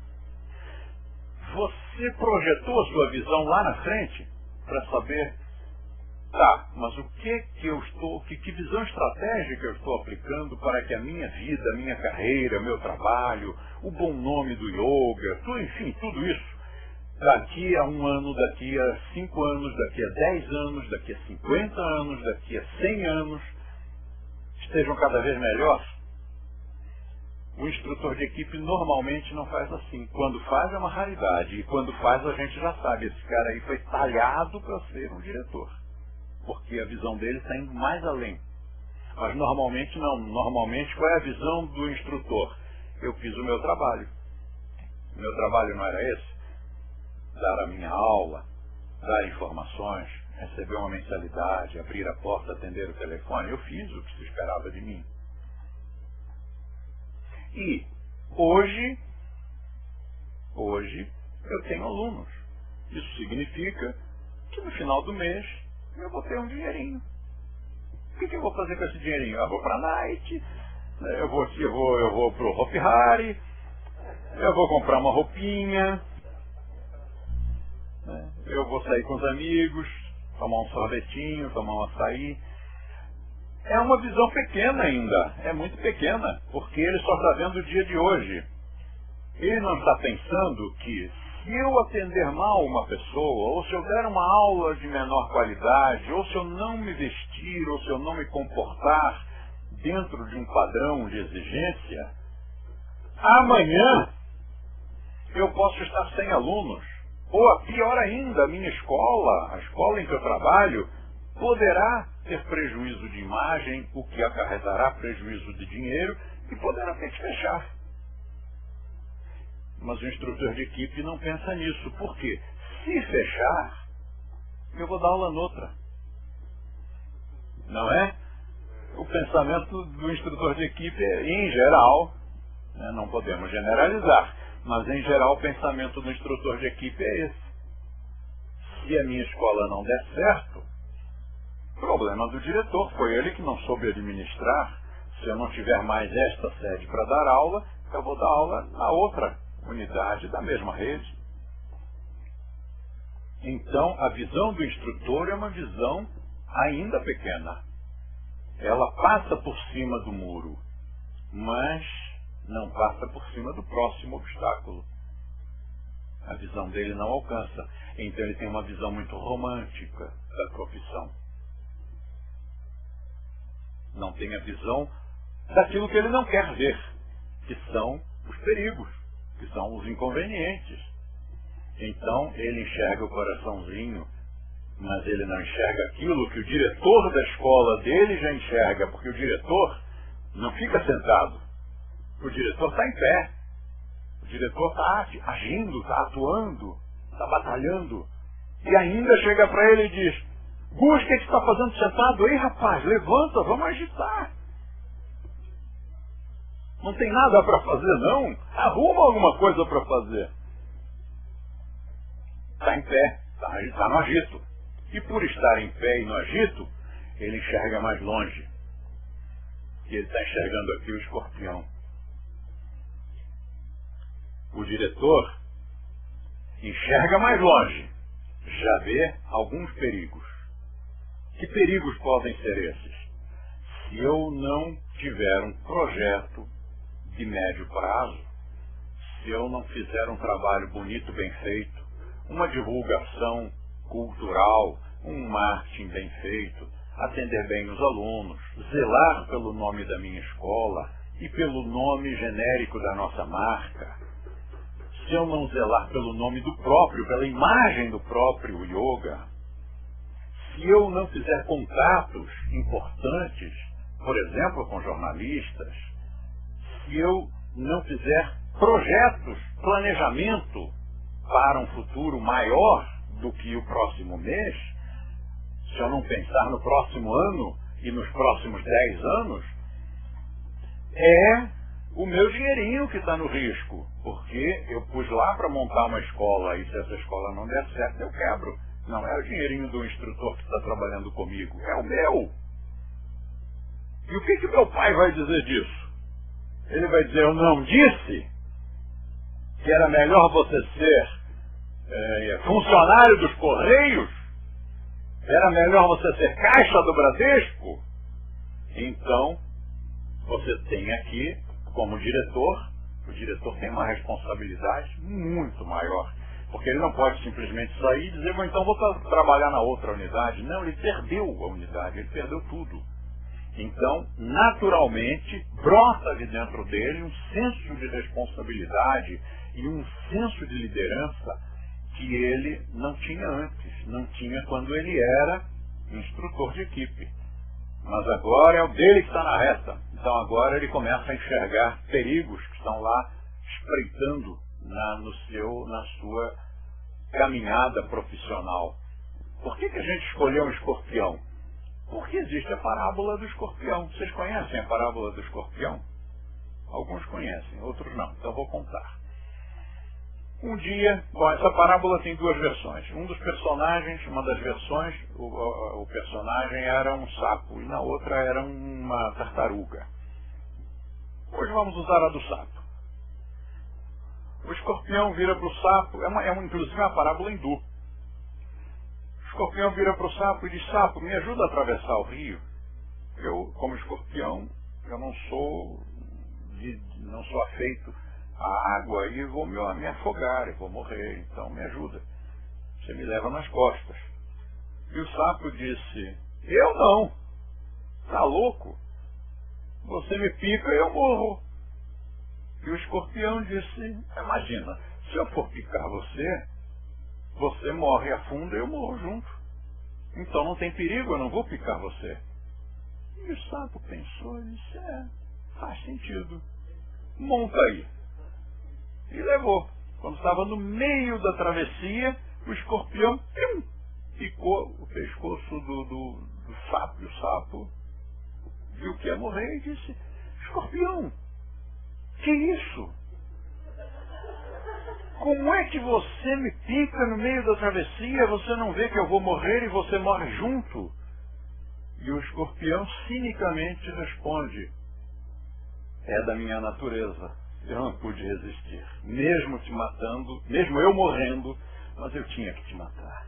você projetou a sua visão lá na frente para saber, tá, mas que visão estratégica eu estou aplicando para que a minha vida, a minha carreira, meu trabalho, o bom nome do yoga, enfim, tudo isso, daqui a 1 ano, daqui a 5 anos, daqui a 10 anos, daqui a 50 anos, daqui a 100 anos, estejam cada vez melhor? O instrutor de equipe normalmente não faz assim. Quando faz é uma raridade. E quando faz a gente já sabe, esse cara aí foi talhado para ser um diretor. Porque a visão dele está indo mais além. Mas normalmente não. Normalmente qual é a visão do instrutor? Eu fiz o meu trabalho. O meu trabalho não era esse? Dar a minha aula, dar informações, receber uma mensalidade, abrir a porta, atender o telefone. Eu fiz o que se esperava de mim. E hoje eu tenho alunos. Isso significa que no final do mês eu vou ter um dinheirinho. O que eu vou fazer com esse dinheirinho? Eu vou para a Night, eu vou para o Hopi Hari, eu vou comprar uma roupinha, eu vou sair com os amigos, tomar um sorvetinho, tomar um açaí. é uma visão pequena ainda, é muito pequena, porque ele só está vendo o dia de hoje. Ele não está pensando que se eu atender mal uma pessoa, ou se eu der uma aula de menor qualidade, ou se eu não me vestir, ou se eu não me comportar dentro de um padrão de exigência, amanhã eu posso estar sem alunos. Ou, pior ainda, a minha escola, a escola em que eu trabalho, poderá ter prejuízo de imagem, o que acarretará prejuízo de dinheiro, e poderá ter que fechar. Mas o instrutor de equipe não pensa nisso. Por quê? Se fechar, eu vou dar aula noutra. Não é? O pensamento do instrutor de equipe, em geral, né, não podemos generalizar, mas em geral o pensamento do instrutor de equipe é esse. Se a minha escola não der certo, problema do diretor, foi ele que não soube administrar. Se eu não tiver mais esta sede para dar aula, eu vou dar aula na outra unidade da mesma rede. Então, a visão do instrutor é uma visão ainda pequena. Ela passa por cima do muro, mas não passa por cima do próximo obstáculo. A visão dele não alcança. Então ele tem uma visão muito romântica da profissão. Não tem a visão daquilo que ele não quer ver, que são os perigos, que são os inconvenientes. Então ele enxerga o coraçãozinho, mas ele não enxerga aquilo que o diretor da escola dele já enxerga, porque o diretor não fica sentado. O diretor está em pé. O diretor está agindo, está atuando, está batalhando. E ainda chega para ele e diz: Gus, o que você está fazendo sentado aí, rapaz? Levanta, vamos agitar. Não tem nada para fazer, não? Arruma alguma coisa para fazer. Está em pé, está no agito. E por estar em pé e no agito, ele enxerga mais longe. E ele está enxergando aqui o escorpião. O diretor enxerga mais longe, já vê alguns perigos. Que perigos podem ser esses? Se eu não tiver um projeto de médio prazo, se eu não fizer um trabalho bonito, bem feito, uma divulgação cultural, um marketing bem feito, atender bem os alunos, zelar pelo nome da minha escola e pelo nome genérico da nossa marca, se eu não zelar pelo nome do próprio, pela imagem do próprio yoga, se eu não fizer contatos importantes, por exemplo, com jornalistas, se eu não fizer projetos, planejamento para um futuro maior do que o próximo mês, se eu não pensar no próximo ano e nos próximos 10 anos, é o meu dinheirinho que está no risco, porque eu pus lá para montar uma escola e se essa escola não der certo, eu quebro. Não é o dinheirinho do instrutor que está trabalhando comigo, é o meu. E o que meu pai vai dizer disso? Ele vai dizer: eu não disse que era melhor você ser funcionário dos Correios? Era melhor você ser caixa do Bradesco? Então, você tem aqui, como diretor, o diretor tem uma responsabilidade muito maior. Porque ele não pode simplesmente sair e dizer: bom, então vou trabalhar na outra unidade. Não, ele perdeu a unidade, ele perdeu tudo. Então, naturalmente, brota de dentro dele um senso de responsabilidade e um senso de liderança que ele não tinha antes, não tinha quando ele era instrutor de equipe. Mas agora é o dele que está na reta. Então agora ele começa a enxergar perigos que estão lá espreitando na sua caminhada profissional. Por que a gente escolheu um escorpião? Porque existe a parábola do escorpião. Vocês conhecem a parábola do escorpião? Alguns conhecem, outros não. Então vou contar. Um dia, essa parábola tem duas versões. Um dos personagens, uma das versões, o personagem era um sapo e na outra era uma tartaruga. Hoje vamos usar a do sapo. O escorpião vira para o sapo, inclusive uma parábola hindu. O escorpião vira para o sapo e diz: sapo, me ajuda a atravessar o rio. eu, como escorpião, eu não sou afeito à água e vou me afogar, eu vou morrer, então me ajuda. Você me leva nas costas. E o sapo disse, eu não, tá louco? Você me pica e eu morro. E o escorpião disse, imagina, se eu for picar você, você morre, afunda e eu morro junto. Então não tem perigo, eu não vou picar você. E o sapo pensou e disse, faz sentido. Monta aí. E levou. Quando estava no meio da travessia, o escorpião picou o pescoço do sapo. E o sapo viu que ia morrer e disse, escorpião, que isso? Como é que você me pica no meio da travessia? Você não vê que eu vou morrer e você morre junto? E o escorpião cinicamente responde, é da minha natureza. Eu não pude resistir. Mesmo te matando, mesmo eu morrendo, mas eu tinha que te matar.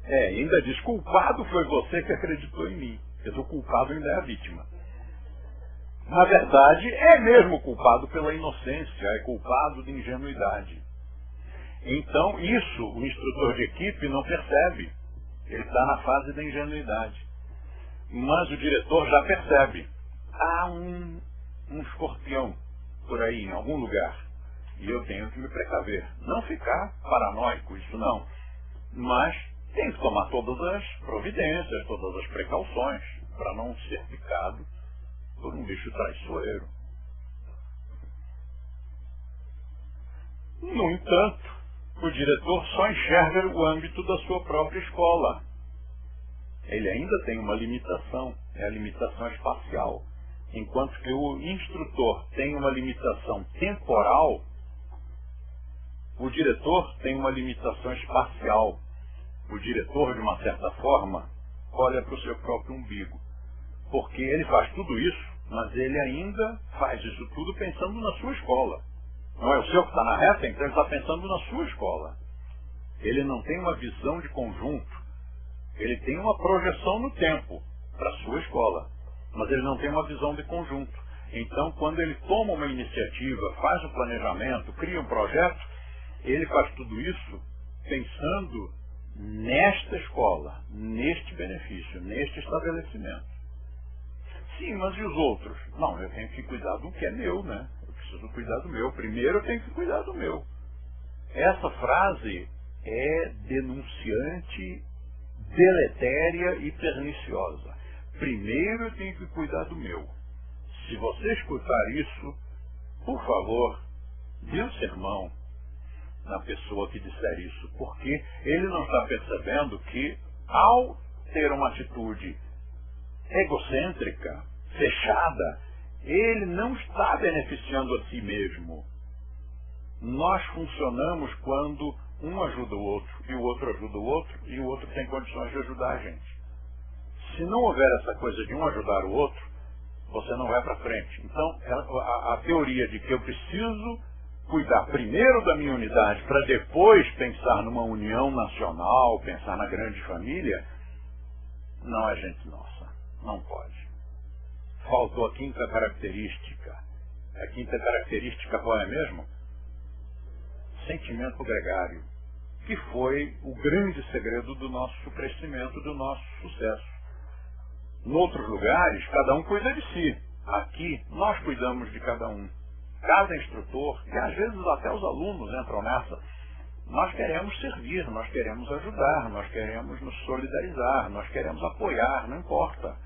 Ainda diz, culpado foi você que acreditou em mim. O culpado ainda é a vítima. Na verdade, é mesmo culpado pela inocência, é culpado de ingenuidade. Então, isso o instrutor de equipe não percebe. Ele está na fase da ingenuidade. Mas o diretor já percebe. Há um escorpião por aí, em algum lugar. E eu tenho que me precaver. Não ficar paranoico, isso não. Mas tem que tomar todas as providências, todas as precauções, para não ser picado por um bicho traiçoeiro. No entanto, o diretor só enxerga o âmbito da sua própria escola. Ele ainda tem uma limitação, é a limitação espacial. Enquanto que o instrutor tem uma limitação temporal, o diretor tem uma limitação espacial. O diretor, de uma certa forma, olha para o seu próprio umbigo. Porque ele faz tudo isso, mas ele ainda faz isso tudo pensando na sua escola. Não é o seu que está na reta, então ele está pensando na sua escola. Ele não tem uma visão de conjunto. Ele tem uma projeção no tempo para a sua escola, mas ele não tem uma visão de conjunto. Então, quando ele toma uma iniciativa, faz um planejamento, cria um projeto, ele faz tudo isso pensando nesta escola, neste benefício, neste estabelecimento. Sim, mas e os outros? Não, eu tenho que cuidar do que é meu, né? Eu preciso cuidar do meu. Primeiro eu tenho que cuidar do meu. Essa frase é denunciante, deletéria e perniciosa. Primeiro eu tenho que cuidar do meu. Se você escutar isso, por favor, dê um sermão na pessoa que disser isso, porque ele não está percebendo que, ao ter uma atitude egocêntrica, fechada, ele não está beneficiando a si mesmo. Nós funcionamos quando um ajuda o outro, e o outro ajuda o outro, e o outro tem condições de ajudar a gente. Se não houver essa coisa de um ajudar o outro, você não vai para frente. Então, a teoria de que eu preciso cuidar primeiro da minha unidade para depois pensar numa união nacional, pensar na grande família, não é gente nossa. Não pode. Faltou a quinta característica. A quinta característica qual é mesmo? Sentimento gregário, que foi o grande segredo do nosso crescimento, do nosso sucesso. Em outros lugares, cada um cuida de si. Aqui, nós cuidamos de cada um. Cada instrutor, e às vezes até os alunos entram nessa. Nós queremos servir, nós queremos ajudar, nós queremos nos solidarizar, nós queremos apoiar, não importa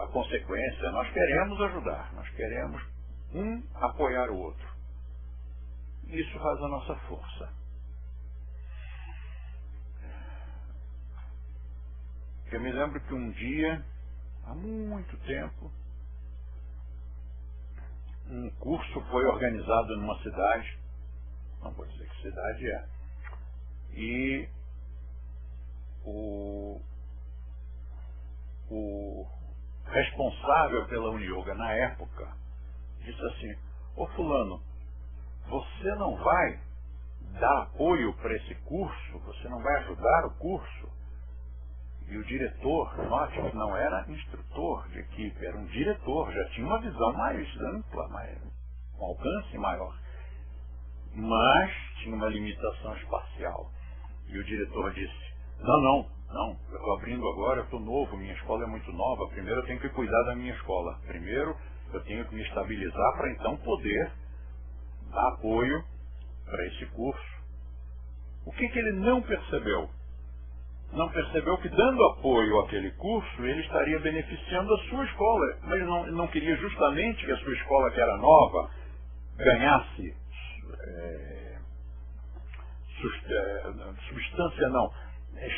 a consequência, nós queremos ajudar, nós queremos um apoiar o outro. Isso faz a nossa força. Eu me lembro que um dia, há muito tempo, um curso foi organizado numa cidade, não vou dizer que cidade é, e o responsável pela Uniyoga na época disse assim: ô fulano, você não vai dar apoio para esse curso? Você não vai ajudar o curso? E o diretor, note, não era instrutor de equipe, era um diretor, já tinha uma visão mais ampla, um alcance maior. Mas tinha uma limitação espacial. E o diretor disse, não, eu estou abrindo agora, eu estou novo, minha escola é muito nova, primeiro eu tenho que cuidar da minha escola. Primeiro eu tenho que me estabilizar para então poder dar apoio para esse curso. O que ele não percebeu? Não percebeu que dando apoio àquele curso, ele estaria beneficiando a sua escola. Mas não queria justamente que a sua escola, que era nova, ganhasse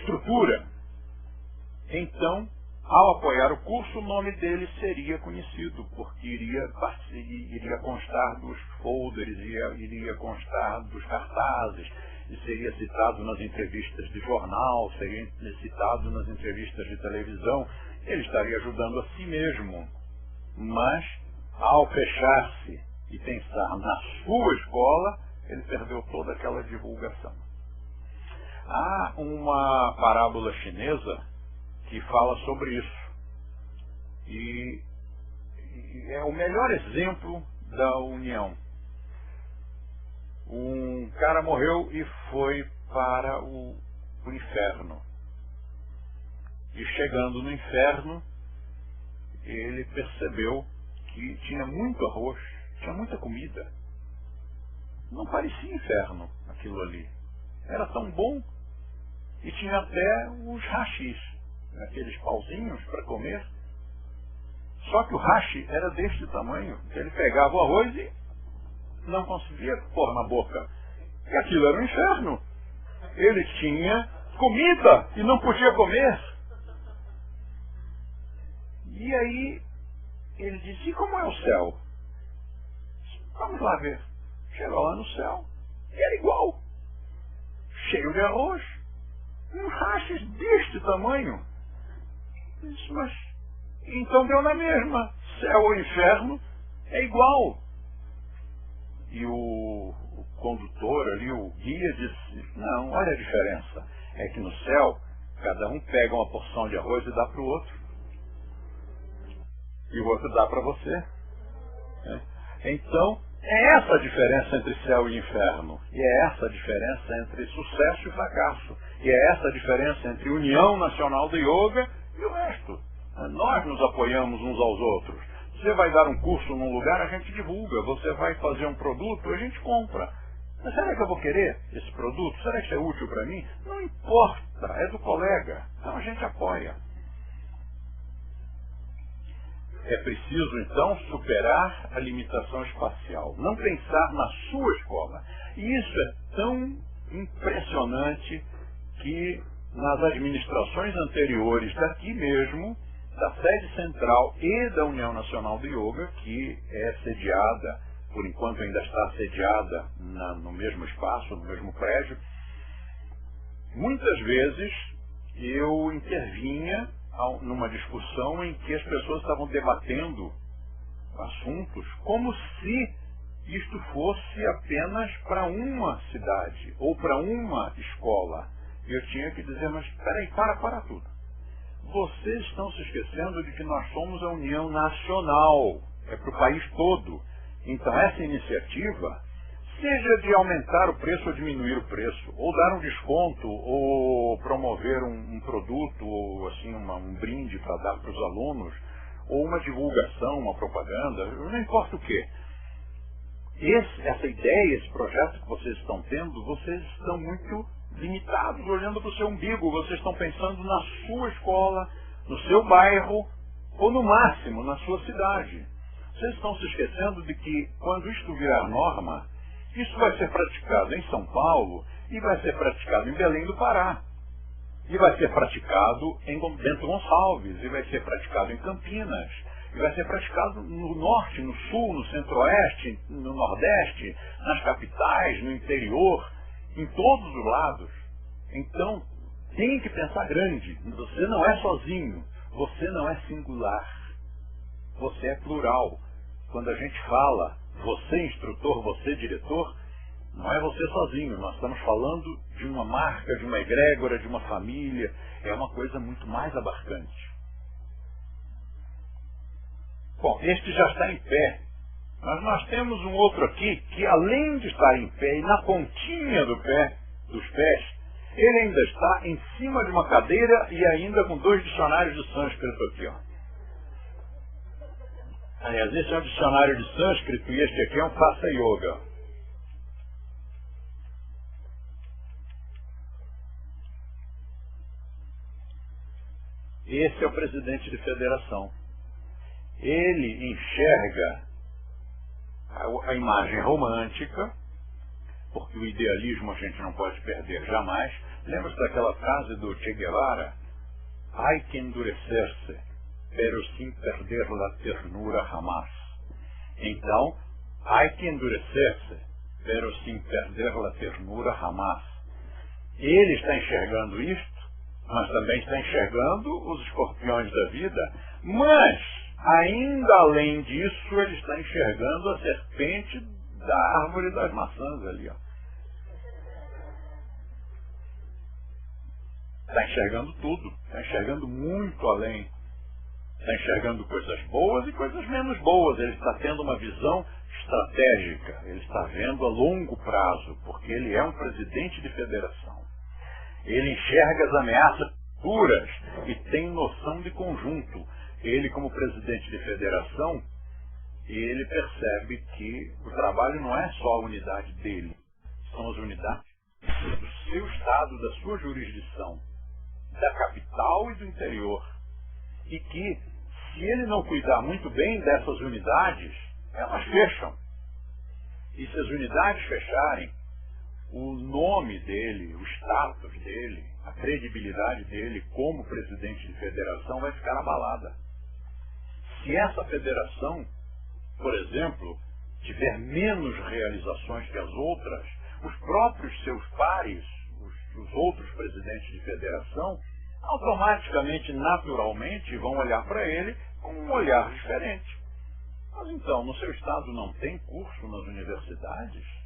estrutura. Então, ao apoiar o curso, o nome dele seria conhecido, porque iria constar dos folders, iria constar dos cartazes, e seria citado nas entrevistas de jornal, seria citado nas entrevistas de televisão. Ele estaria ajudando a si mesmo. Mas, ao fechar-se e pensar na sua escola, ele perdeu toda aquela divulgação. Há uma parábola chinesa que fala sobre isso. E é o melhor exemplo da união. Um cara morreu e foi para o inferno. E chegando no inferno, ele percebeu que tinha muito arroz, tinha muita comida. Não parecia inferno aquilo ali. Era tão bom. E tinha até os hashis, aqueles pauzinhos para comer. Só que o hashi era deste tamanho. Ele pegava o arroz e não conseguia pôr na boca. E aquilo era um inferno. Ele tinha comida e não podia comer. E aí ele disse, e como é o céu? Vamos lá ver. Chegou lá no céu e era igual. Cheio de arroz. Um hashi deste tamanho. Disse, mas então deu na mesma. Céu ou inferno é igual. E o condutor ali, o guia, disse, não, olha a diferença. É que no céu, cada um pega uma porção de arroz e dá para o outro. E o outro dá para você. Então, é essa a diferença entre céu e inferno. E é essa a diferença entre sucesso e fracasso. E é essa a diferença entre União Nacional do Yoga e o resto. Nós nos apoiamos uns aos outros. Você vai dar um curso num lugar, a gente divulga. Você vai fazer um produto, a gente compra. Mas será que eu vou querer esse produto? Será que isso é útil para mim? Não importa, é do colega. Então a gente apoia. É preciso, então, superar a limitação espacial. Não pensar na sua escola. E isso é tão impressionante que nas administrações anteriores daqui mesmo, da sede central e da União Nacional do Yoga, que é sediada, por enquanto ainda está sediada no mesmo espaço, no mesmo prédio, muitas vezes eu intervinha numa discussão em que as pessoas estavam debatendo assuntos como se isto fosse apenas para uma cidade ou para uma escola. E eu tinha que dizer, mas peraí, para tudo. Vocês estão se esquecendo de que nós somos a União Nacional, é para o país todo. Então essa iniciativa, seja de aumentar o preço ou diminuir o preço, ou dar um desconto, ou promover um produto, ou assim, um brinde para dar para os alunos, ou uma divulgação, uma propaganda, não importa o quê. Essa ideia, esse projeto que vocês estão tendo, vocês estão muito limitados, olhando para o seu umbigo, vocês estão pensando na sua escola, no seu bairro, ou no máximo, na sua cidade. Vocês estão se esquecendo de que, quando isto virar norma, isso vai ser praticado em São Paulo e vai ser praticado em Belém do Pará. E vai ser praticado em Bento Gonçalves, e vai ser praticado em Campinas, e vai ser praticado no norte, no sul, no centro-oeste, no nordeste, nas capitais, no interior, em todos os lados. Então, tem que pensar grande. Você não é sozinho, você não é singular, você é plural. Quando a gente fala, você instrutor, você diretor, Não é você sozinho, nós estamos falando de uma marca, de uma egrégora, de uma família. É uma coisa muito mais abarcante. Bom, este já está em pé. Mas nós temos um outro aqui que, além de estar em pé e na pontinha dos pés, ele ainda está em cima de uma cadeira e ainda com 2 dicionários de sânscrito aqui, ó. Aliás, esse é um dicionário de sânscrito e este aqui é um Hatha Yoga. Esse é o presidente de federação. Ele enxerga a imagem romântica, porque o idealismo a gente não pode perder jamais. Lembra-se daquela frase do Che Guevara? Hay que endurecer-se, pero sin perder la ternura jamás. Então, hay que endurecer-se, pero sin perder la ternura jamás. Ele está enxergando isto, mas também está enxergando os escorpiões da vida, mas, ainda além disso, ele está enxergando a serpente da árvore das maçãs ali, ó. Está enxergando tudo, está enxergando muito além. Está enxergando coisas boas e coisas menos boas. Ele está tendo uma visão estratégica, ele está vendo a longo prazo, porque ele é um presidente de federação. Ele enxerga as ameaças futuras e tem noção de conjunto. Ele, como presidente de federação, ele percebe que o trabalho não é só a unidade dele, são as unidades do seu estado, da sua jurisdição, da capital e do interior. E que, se ele não cuidar muito bem dessas unidades, elas fecham. E se as unidades fecharem, o nome dele, o status dele, a credibilidade dele como presidente de federação vai ficar abalada. Se essa federação, por exemplo, tiver menos realizações que as outras, os próprios seus pares, os outros presidentes de federação, automaticamente, naturalmente, vão olhar para ele com um olhar diferente. Mas então, no seu estado não tem curso nas universidades?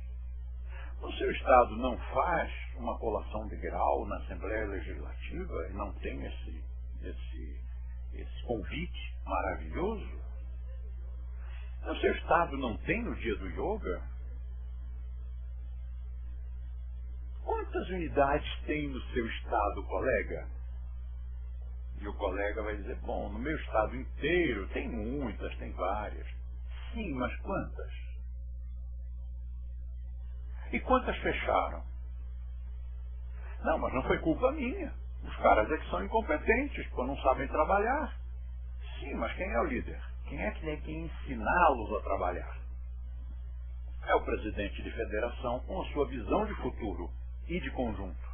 O seu estado não faz uma colação de grau na Assembleia Legislativa e não tem esse convite maravilhoso? O seu estado não tem no dia do yoga? Quantas unidades tem no seu estado, colega? E o colega vai dizer, bom, no meu estado inteiro tem muitas, tem várias. Sim, mas quantas? E quantas fecharam? Não, mas não foi culpa minha. Os caras é que são incompetentes, porque não sabem trabalhar. Sim, mas quem é o líder? Quem é que tem que ensiná-los a trabalhar? É o presidente de federação com a sua visão de futuro e de conjunto.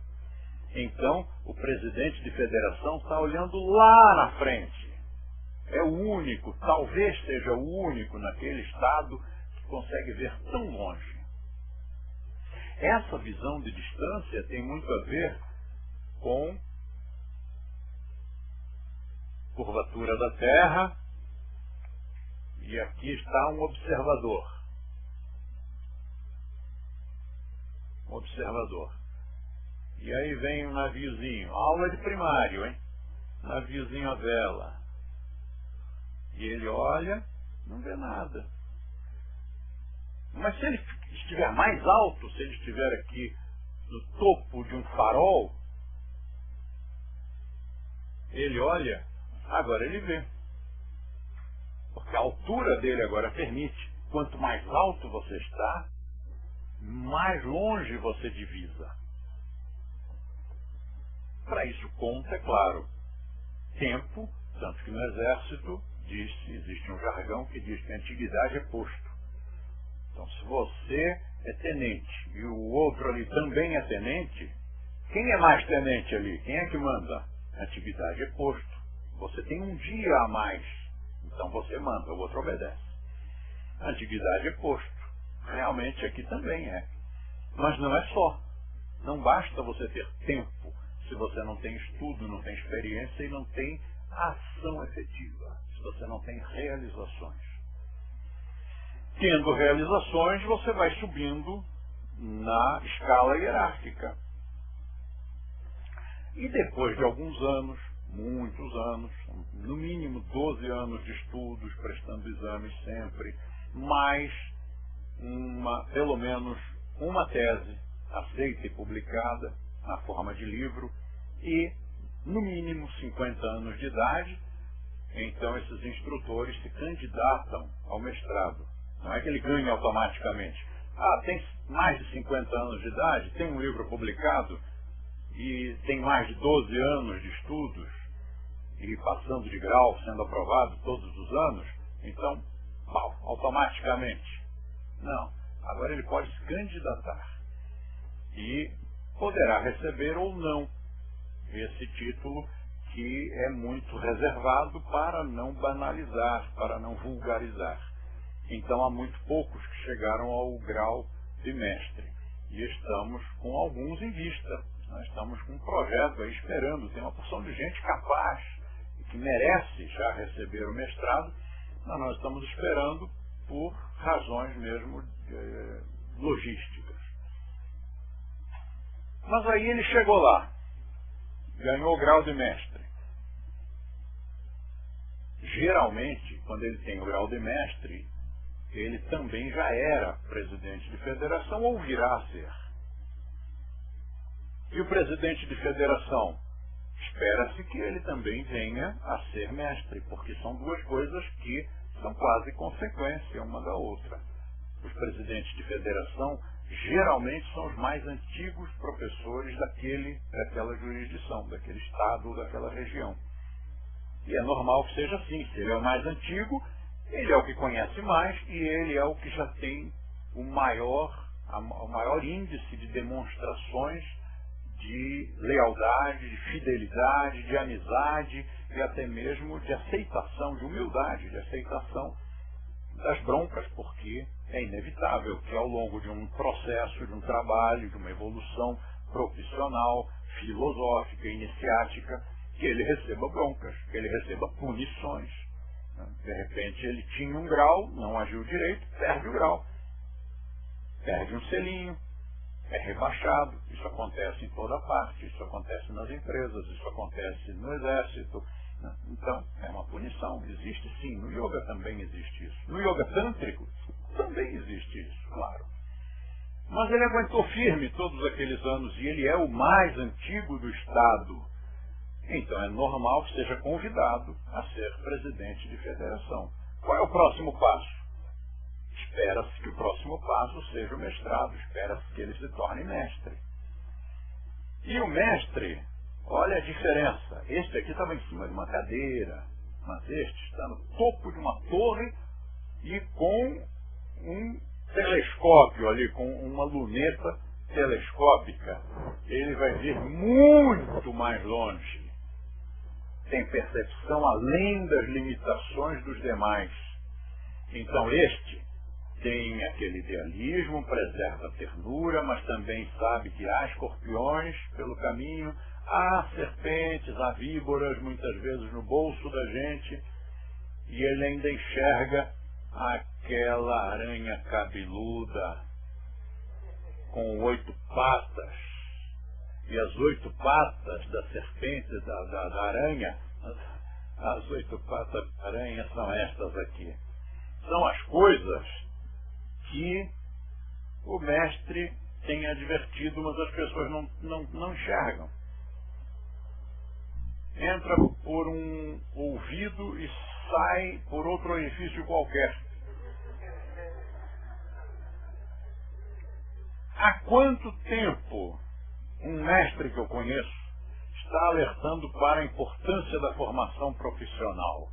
Então, o presidente de federação está olhando lá na frente. É o único, talvez seja o único naquele estado que consegue ver tão longe. Essa visão de distância tem muito a ver com curvatura da Terra, e aqui está um observador. Um observador. E aí vem um naviozinho, aula de primário, hein? Naviozinho à vela. E ele olha, não vê nada. Mas se ele estiver mais alto, se ele estiver aqui no topo de um farol, ele olha, agora ele vê. Porque a altura dele agora permite. Quanto mais alto você está, mais longe você divisa. Para isso conta, é claro, tempo, tanto que no exército existe um jargão que diz que a antiguidade é posto. Então, se você é tenente e o outro ali também é tenente, quem é mais tenente ali? Quem é que manda? A antiguidade é posto. Você tem um dia a mais, então você manda, o outro obedece. A antiguidade é posto. Realmente aqui também é. Mas não é só. Não basta você ter tempo se você não tem estudo, não tem experiência e não tem ação efetiva. Se você não tem realizações. Tendo realizações, você vai subindo na escala hierárquica. E depois de alguns anos, muitos anos, no mínimo 12 anos de estudos, prestando exames sempre, mais pelo menos uma tese aceita e publicada na forma de livro e, no mínimo, 50 anos de idade, então esses instrutores se candidatam ao mestrado. Não é que ele ganhe automaticamente. Tem mais de 50 anos de idade, tem um livro publicado e tem mais de 12 anos de estudos e passando de grau, sendo aprovado todos os anos, então, automaticamente. Não. Agora ele pode se candidatar e poderá receber ou não esse título, que é muito reservado para não banalizar, para não vulgarizar. Então há muito poucos que chegaram ao grau de mestre. E estamos com alguns em vista. Nós estamos com um projeto aí esperando. Tem uma porção de gente capaz e que merece já receber o mestrado, mas nós estamos esperando por razões mesmo logísticas. Mas aí ele chegou lá, ganhou o grau de mestre. Geralmente, quando ele tem o grau de mestre, ele também já era presidente de federação ou virá a ser. E o presidente de federação, espera-se que ele também venha a ser mestre, porque são duas coisas que são quase consequência uma da outra. Os presidentes de federação geralmente são os mais antigos professores daquela jurisdição, daquele estado ou daquela região. E é normal que seja assim. Se ele é o mais antigo, ele é o que conhece mais e ele é o que já tem o maior índice de demonstrações de lealdade, de fidelidade, de amizade e até mesmo de aceitação, de humildade, de aceitação das broncas, porque é inevitável que ao longo de um processo, de um trabalho, de uma evolução profissional, filosófica, iniciática, que ele receba broncas, que ele receba punições. De repente ele tinha um grau, não agiu direito, perde o grau. Perde um selinho, é rebaixado. Isso acontece em toda parte, isso acontece nas empresas, isso acontece no exército. Então, é uma punição, existe sim. No yoga também existe isso. No yoga tântrico também existe isso, claro. Mas ele aguentou firme todos aqueles anos e ele é o mais antigo do Estado. Então é normal que seja convidado a ser presidente de federação. Qual é o próximo passo? Espera-se que o próximo passo seja o mestrado, espera-se que ele se torne mestre. E o mestre, olha a diferença. Este aqui estava em cima de uma cadeira, mas este está no topo de uma torre e com um telescópio ali, com uma luneta telescópica. Ele vai ver muito mais longe. Tem percepção além das limitações dos demais. Então este tem aquele idealismo, preserva a ternura, mas também sabe que há escorpiões pelo caminho, há serpentes, há víboras, muitas vezes no bolso da gente, e ele ainda enxerga aquela aranha cabeluda com 8 patas. E as 8 patas da serpente, da aranha, as 8 patas da aranha são estas aqui. São as coisas que o mestre tem advertido, mas as pessoas não enxergam. Entra por um ouvido e sai por outro orifício qualquer. Há quanto tempo um mestre que eu conheço está alertando para a importância da formação profissional?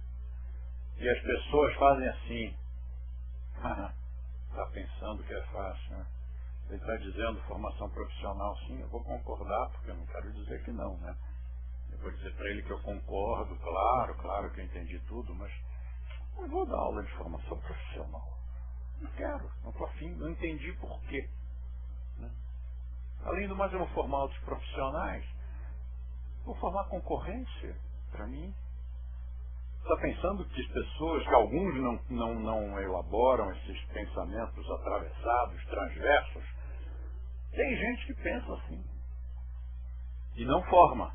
E as pessoas fazem assim. Está pensando que é fácil, né? Ele está dizendo formação profissional, sim, eu vou concordar, porque eu não quero dizer que não, né? Eu vou dizer para ele que eu concordo, claro que eu entendi tudo, mas não vou dar aula de formação profissional. Não quero, não estou afim, não entendi por quê. Né? Além do mais, eu vou formar outros profissionais, vou formar concorrência para mim. Está pensando que as pessoas, que alguns não elaboram esses pensamentos atravessados, transversos, Tem gente que pensa assim e não forma.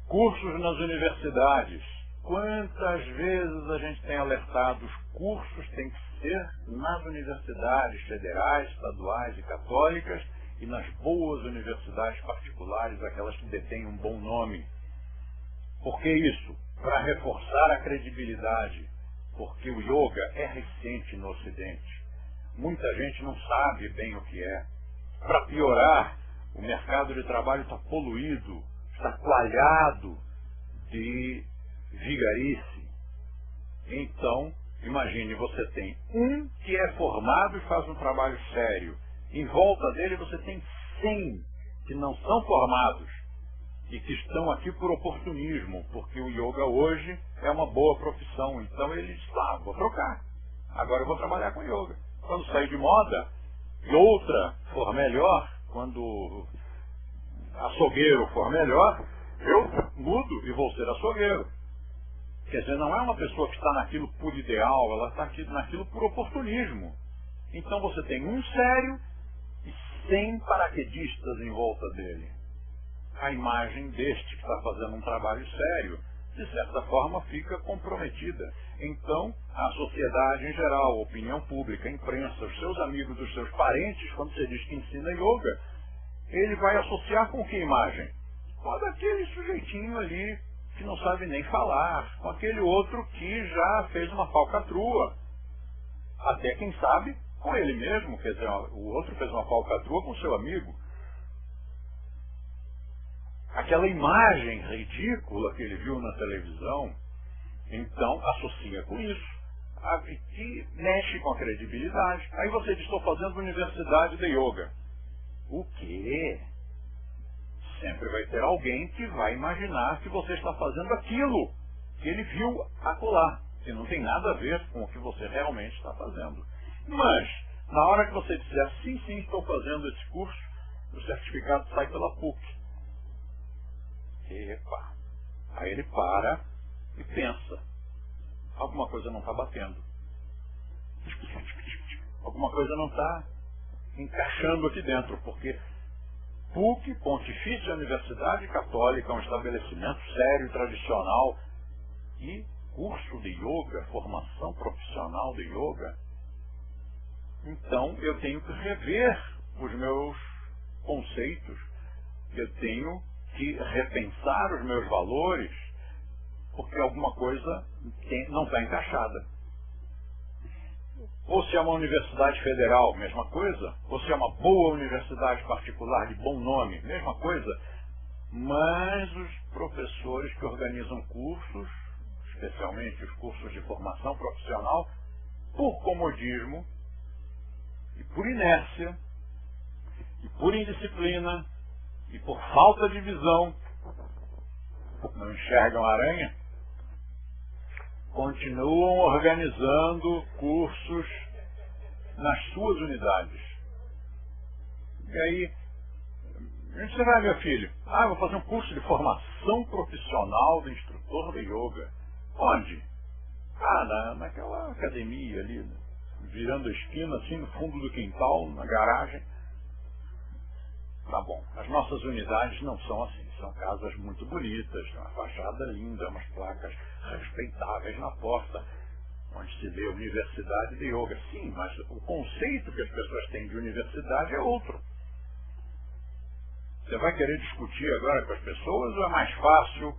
Cursos nas universidades. Quantas vezes a gente tem alertado, os cursos têm que ser nas universidades federais, estaduais e católicas e nas boas universidades particulares, aquelas que detêm um bom nome. Por que isso? Para reforçar a credibilidade, porque o yoga é recente no Ocidente. Muita gente não sabe bem o que é. Para piorar, o mercado de trabalho está poluído, está coalhado de vigarice. Então, imagine, você tem um que é formado e faz um trabalho sério. Em volta dele você tem 100 que não são formados e que estão aqui por oportunismo, porque o yoga hoje é uma boa profissão. Então ele diz, vou trocar. Agora eu vou trabalhar com yoga. Quando sair de moda e outra for melhor, quando açougueiro for melhor, eu mudo e vou ser açougueiro. Quer dizer, não é uma pessoa que está naquilo por ideal, ela está naquilo por oportunismo. Então você tem um sério e 100 paraquedistas em volta dele. A imagem deste que está fazendo um trabalho sério, de certa forma, fica comprometida. Então, a sociedade em geral, a opinião pública, a imprensa, os seus amigos, os seus parentes, quando você diz que ensina yoga, ele vai associar com que imagem? Com a daquele sujeitinho ali que não sabe nem falar, com aquele outro que já fez uma falcatrua. Até, quem sabe, com ele mesmo, quer dizer, o outro fez uma falcatrua com seu amigo. Aquela imagem ridícula que ele viu na televisão, então associa com isso, que mexe com a credibilidade. Aí você diz, estou fazendo universidade de yoga. O quê? Sempre vai ter alguém que vai imaginar que você está fazendo aquilo que ele viu acolá, que não tem nada a ver com o que você realmente está fazendo. Mas, na hora que você disser, sim, estou fazendo esse curso, o certificado sai pela PUC. Epa! Aí ele para e pensa, alguma coisa não está batendo. Alguma coisa não está encaixando aqui dentro, porque PUC, Pontifícia Universidade Católica, é um estabelecimento sério, tradicional, e curso de yoga, formação profissional de yoga. Então eu tenho que rever os meus conceitos, eu tenho que repensar os meus valores, porque alguma coisa não está encaixada. Ou se é uma universidade federal, mesma coisa. Ou se é uma boa universidade particular de bom nome, mesma coisa. Mas os professores que organizam cursos, especialmente os cursos de formação profissional, por comodismo, e por inércia, e por indisciplina, e por falta de visão, não enxergam a aranha, continuam organizando cursos nas suas unidades. E aí, onde você vai, meu filho? Eu vou fazer um curso de formação profissional de instrutor de yoga. Onde? Naquela academia ali, virando a esquina, assim, no fundo do quintal, na garagem. Tá bom, as nossas unidades não são assim, são casas muito bonitas, uma fachada linda, umas placas respeitáveis na porta, onde se lê Universidade de Yoga. Sim, mas o conceito que as pessoas têm de universidade é outro. Você vai querer discutir agora com as pessoas ou é mais fácil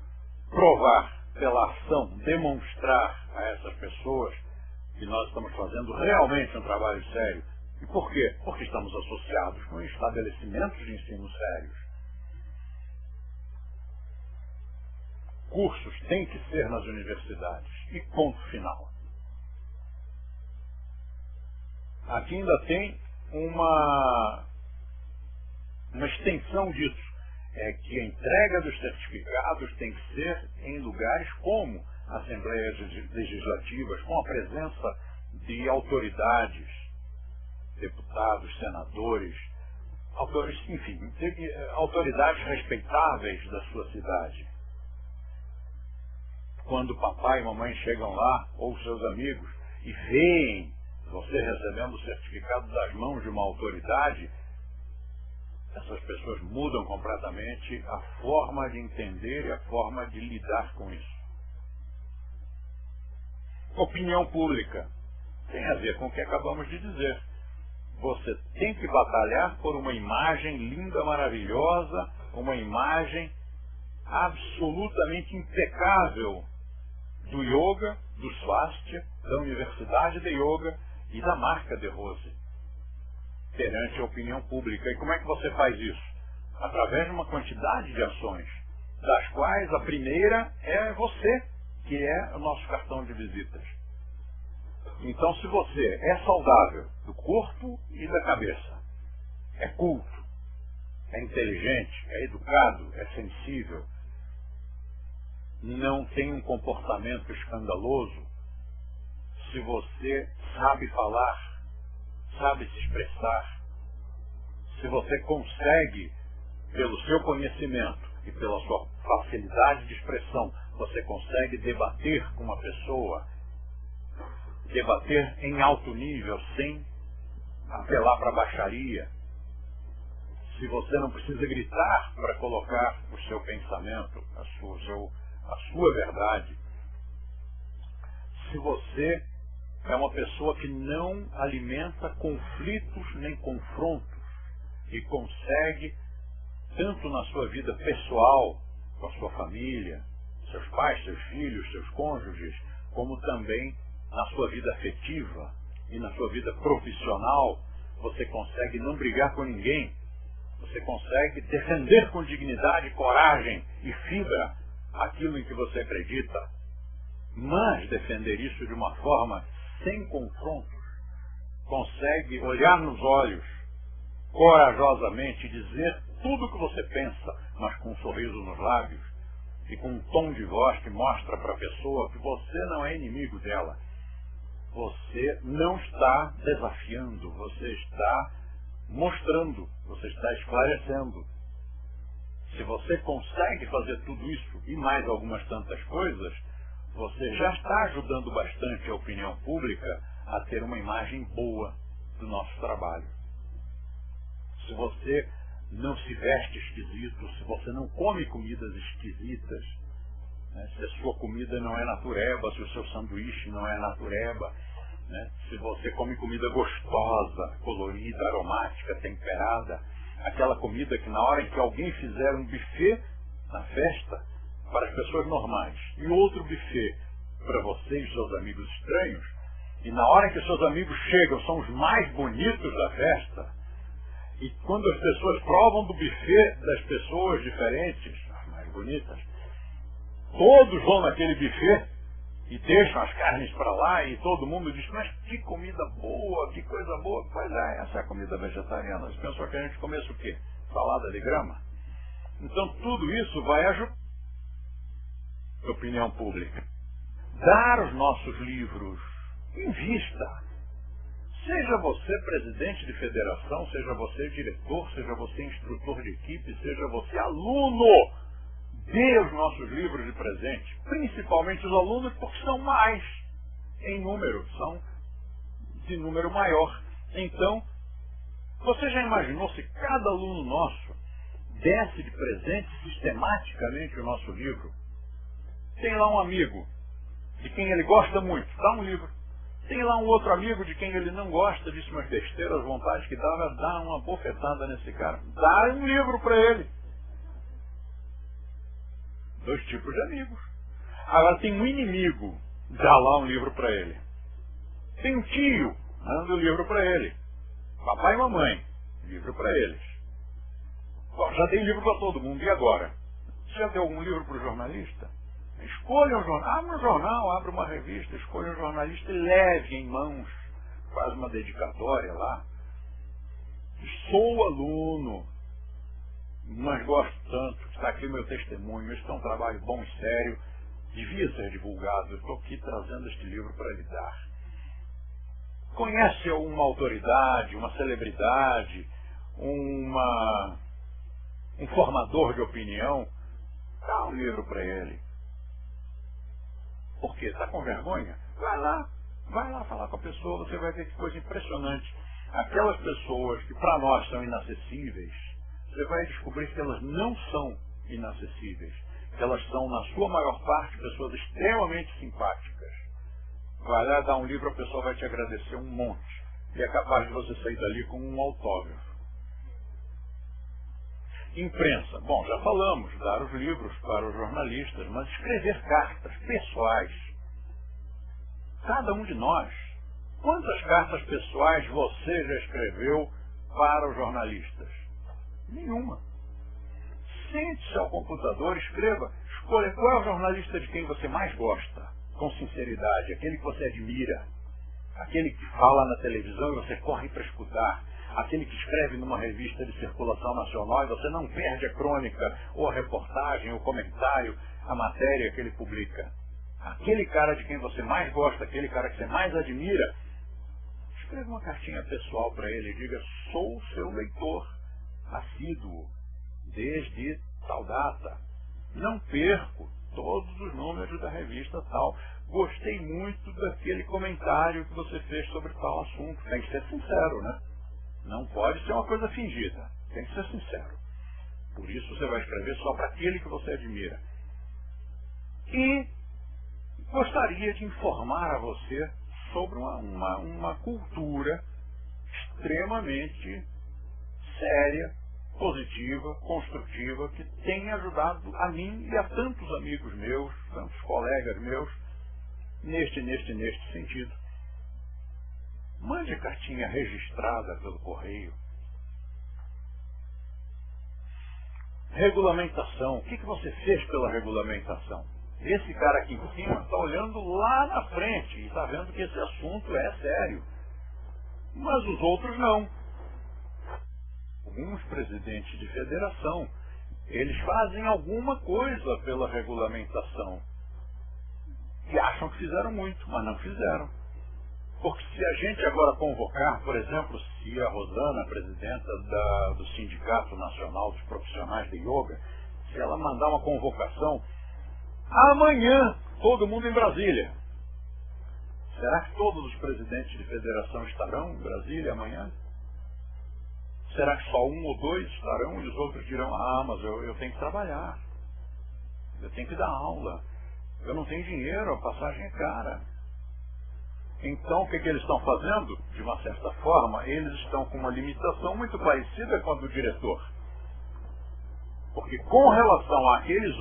provar pela ação, demonstrar a essas pessoas que nós estamos fazendo realmente um trabalho sério? E por quê? Porque estamos associados com estabelecimentos de ensino sérios. Cursos têm que ser nas universidades. E ponto final. Aqui ainda tem uma extensão disso. É que a entrega dos certificados tem que ser em lugares como assembleias legislativas, com a presença de autoridades, deputados, senadores, enfim, autoridades respeitáveis da sua cidade. Quando papai e mamãe chegam lá, ou seus amigos, e veem Você recebendo o certificado das mãos de uma autoridade, essas pessoas mudam completamente a forma de entender e a forma de lidar com isso. Opinião pública tem a ver com o que acabamos de dizer. Você tem que batalhar por uma imagem linda, maravilhosa, uma imagem absolutamente impecável do yoga, do swastika, da Universidade de Yoga e da marca de Rose perante a opinião pública. E como é que você faz isso? Através de uma quantidade de ações, das quais a primeira é você, que é o nosso cartão de visitas. Então, se você é saudável do corpo e da cabeça, é culto, é inteligente, é educado, é sensível, não tem um comportamento escandaloso, se você sabe falar, sabe se expressar, se você consegue, pelo seu conhecimento e pela sua facilidade de expressão, você consegue debater com uma pessoa, debater em alto nível, sem apelar para a baixaria, se você não precisa gritar para colocar o seu pensamento, a sua verdade, se você é uma pessoa que não alimenta conflitos nem confrontos e consegue, tanto na sua vida pessoal, com a sua família, seus pais, seus filhos, seus cônjuges, como também na sua vida afetiva e na sua vida profissional, você consegue não brigar com ninguém, você consegue defender com dignidade, coragem e fibra aquilo em que você acredita, mas defender isso de uma forma sem confrontos, consegue olhar nos olhos corajosamente, dizer tudo o que você pensa, mas com um sorriso nos lábios e com um tom de voz que mostra para a pessoa que você não é inimigo dela. Você não está desafiando, você está mostrando, você está esclarecendo. Se você consegue fazer tudo isso e mais algumas tantas coisas, você já está ajudando bastante a opinião pública a ter uma imagem boa do nosso trabalho. Se você não se veste esquisito, se você não come comidas esquisitas, né, se a sua comida não é natureba, se o seu sanduíche não é natureba, né, se você come comida gostosa, colorida, aromática, temperada, aquela comida que na hora em que alguém fizer um buffet na festa para as pessoas normais e outro buffet para você e seus amigos estranhos, e na hora em que seus amigos chegam são os mais bonitos da festa, e quando as pessoas provam do buffet das pessoas diferentes, as mais bonitas, todos vão naquele buffet e deixam as carnes para lá e todo mundo diz, mas que comida boa, que coisa boa. Pois é, essa é a comida vegetariana. Você pensou que a gente comesse o quê? Salada de grama? Então tudo isso vai ajudar a opinião pública. Dar os nossos livros em vista. Seja você presidente de federação, seja você diretor, seja você instrutor de equipe, seja você aluno, dê os nossos livros de presente, principalmente os alunos, porque são mais em número, são de número maior. Então, você já imaginou se cada aluno nosso desse de presente sistematicamente o nosso livro? Tem lá um amigo de quem ele gosta muito, dá um livro. Tem lá um outro amigo de quem ele não gosta, disse umas besteiras, vontade que dava, dá uma bofetada nesse cara. Dá um livro para ele. 2 tipos de amigos. Agora tem um inimigo, dá lá um livro para ele. Tem um tio, manda um livro para ele. Papai e mamãe, livro para eles. Bom, já tem livro para todo mundo, e agora? Você já deu algum livro para o jornalista? Escolha um jornal, abra um jornal, abra uma revista, escolha um jornalista e leve em mãos, faz uma dedicatória lá. Sou aluno, mas gosto tanto, está aqui o meu testemunho, este é um trabalho bom e sério, devia ser divulgado, eu estou aqui trazendo este livro para lhe dar. Conhece uma autoridade, uma celebridade, um formador de opinião? Dá um livro para ele. Por quê? Está com vergonha? Vai lá, Vai lá falar com a pessoa, você vai ver que coisa impressionante. Aquelas pessoas que para nós são inacessíveis, você vai descobrir que elas não são inacessíveis. Que elas são, na sua maior parte, pessoas extremamente simpáticas. Vai lá dar um livro, a pessoa vai te agradecer um monte. E é capaz de você sair dali com um autógrafo. Imprensa. Bom, já falamos, dar os livros para os jornalistas, mas escrever cartas pessoais. Cada um de nós. Quantas cartas pessoais você já escreveu para os jornalistas? Nenhuma. Sente-se ao computador, escreva. Escolha qual é o jornalista de quem você mais gosta, com sinceridade, aquele que você admira, aquele que fala na televisão e você corre para escutar, aquele que escreve numa revista de circulação nacional e você não perde a crônica, ou a reportagem, o comentário, a matéria que ele publica. Aquele cara de quem você mais gosta, aquele cara que você mais admira, escreva uma cartinha pessoal para ele e diga: sou seu leitor assíduo, desde tal data. Não perco todos os números da revista tal. Gostei muito daquele comentário que você fez sobre tal assunto. Tem que ser sincero, né? Não pode ser uma coisa fingida. Tem que ser sincero. Por isso você vai escrever só para aquele que você admira. E gostaria de informar a você sobre uma cultura extremamente séria, positiva, construtiva, que tem ajudado a mim e a tantos amigos meus, tantos colegas meus, neste sentido. Mande cartinha registrada pelo correio. Regulamentação. O que você fez pela regulamentação? Esse cara aqui em cima está olhando lá na frente e está vendo que esse assunto é sério. Mas os outros não. Alguns presidentes de federação, eles fazem alguma coisa pela regulamentação. E acham que fizeram muito, mas não fizeram. Porque se a gente agora convocar, por exemplo, se a Rosana, presidenta do Sindicato Nacional dos Profissionais de Yoga, se ela mandar uma convocação, amanhã, todo mundo em Brasília. Será que todos os presidentes de federação estarão em Brasília amanhã? Será que só um ou dois estarão e os outros dirão: ah, mas eu tenho que trabalhar, eu tenho que dar aula, eu não tenho dinheiro, a passagem é cara. Então o que eles estão fazendo? De uma certa forma, eles estão com uma limitação muito parecida com a do diretor. Porque com relação àqueles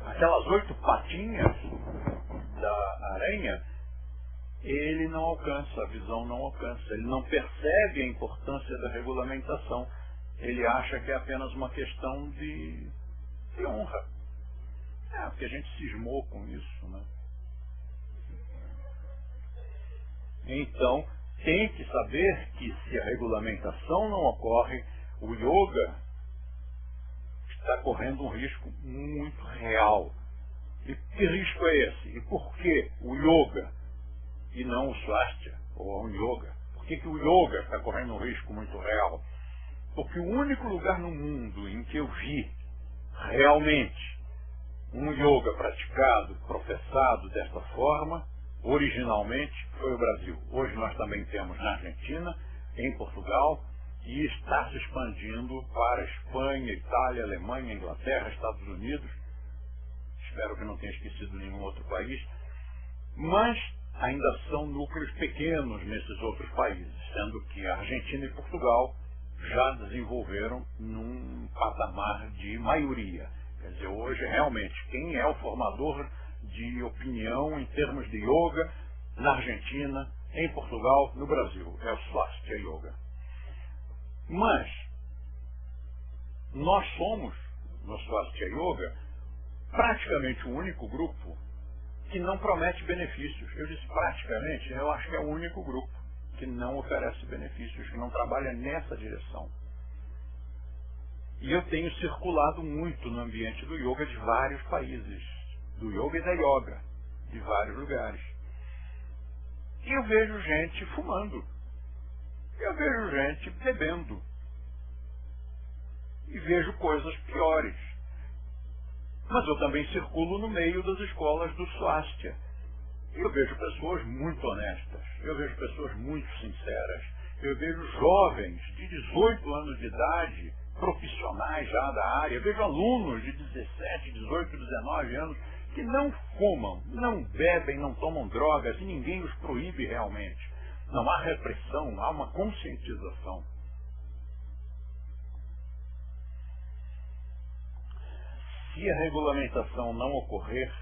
aquelas 8 patinhas da aranha, ele não alcança, a visão não alcança, ele não percebe a importância da regulamentação. Ele acha que é apenas uma questão de honra. Porque a gente cismou com isso, né? Então, tem que saber que se a regulamentação não ocorre, o yoga está correndo um risco muito real. E que risco é esse? E por que o yoga e não o swastika ou o yoga? Por que o yoga está correndo um risco muito real? Porque o único lugar no mundo em que eu vi realmente um yoga praticado, professado desta forma, originalmente, foi o Brasil. Hoje nós também temos na Argentina, em Portugal, e está se expandindo para Espanha, Itália, Alemanha, Inglaterra, Estados Unidos. Espero que não tenha esquecido nenhum outro país. Mas ainda são núcleos pequenos nesses outros países, sendo que a Argentina e Portugal já desenvolveram num patamar de maioria. Quer dizer, hoje realmente, quem é o formador de opinião em termos de yoga na Argentina, em Portugal, no Brasil, é o Swastika Yoga. Mas nós somos, no Swastika Yoga, praticamente o único grupo que não promete benefícios. Eu disse praticamente, eu acho que é o único grupo que não oferece benefícios, que não trabalha nessa direção. E eu tenho circulado muito no ambiente do yoga de vários países, do yoga e da yoga, de vários lugares. E eu vejo gente fumando, eu vejo gente bebendo, e vejo coisas piores. Mas eu também circulo no meio das escolas do Swastika. Eu vejo pessoas muito honestas, eu vejo pessoas muito sinceras, eu vejo jovens de 18 anos de idade, profissionais já da área, eu vejo alunos de 17, 18, 19 anos que não fumam, não bebem, não tomam drogas e ninguém os proíbe realmente. Não há repressão, há uma conscientização. Se a regulamentação não ocorrer,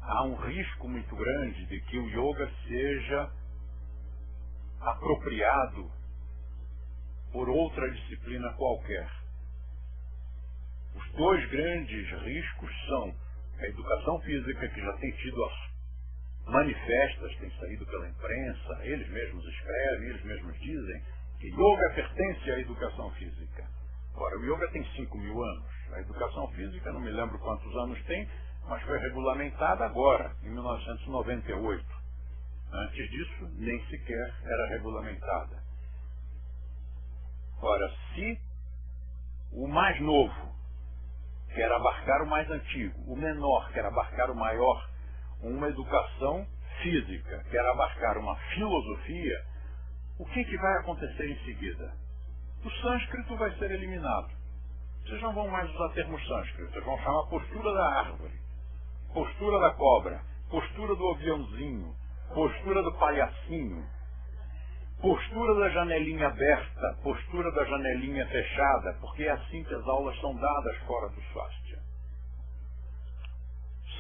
há um risco muito grande de que o yoga seja apropriado por outra disciplina qualquer. Os dois grandes riscos são a educação física, que já tem tido as manifestas, tem saído pela imprensa, eles mesmos escrevem, eles mesmos dizem que yoga pertence à educação física. Ora, o yoga tem 5.000 anos. A educação física, não me lembro quantos anos tem, mas foi regulamentada agora, em 1998. Antes disso, nem sequer era regulamentada. Ora, se o mais novo quer abarcar o mais antigo, o menor quer abarcar o maior, uma educação física quer abarcar uma filosofia, o que vai acontecer em seguida? O sânscrito vai ser eliminado. Vocês não vão mais usar termos sânscritos, vocês vão chamar postura da árvore, postura da cobra, postura do aviãozinho, postura do palhacinho, postura da janelinha aberta, postura da janelinha fechada, porque é assim que as aulas são dadas fora do Swastika.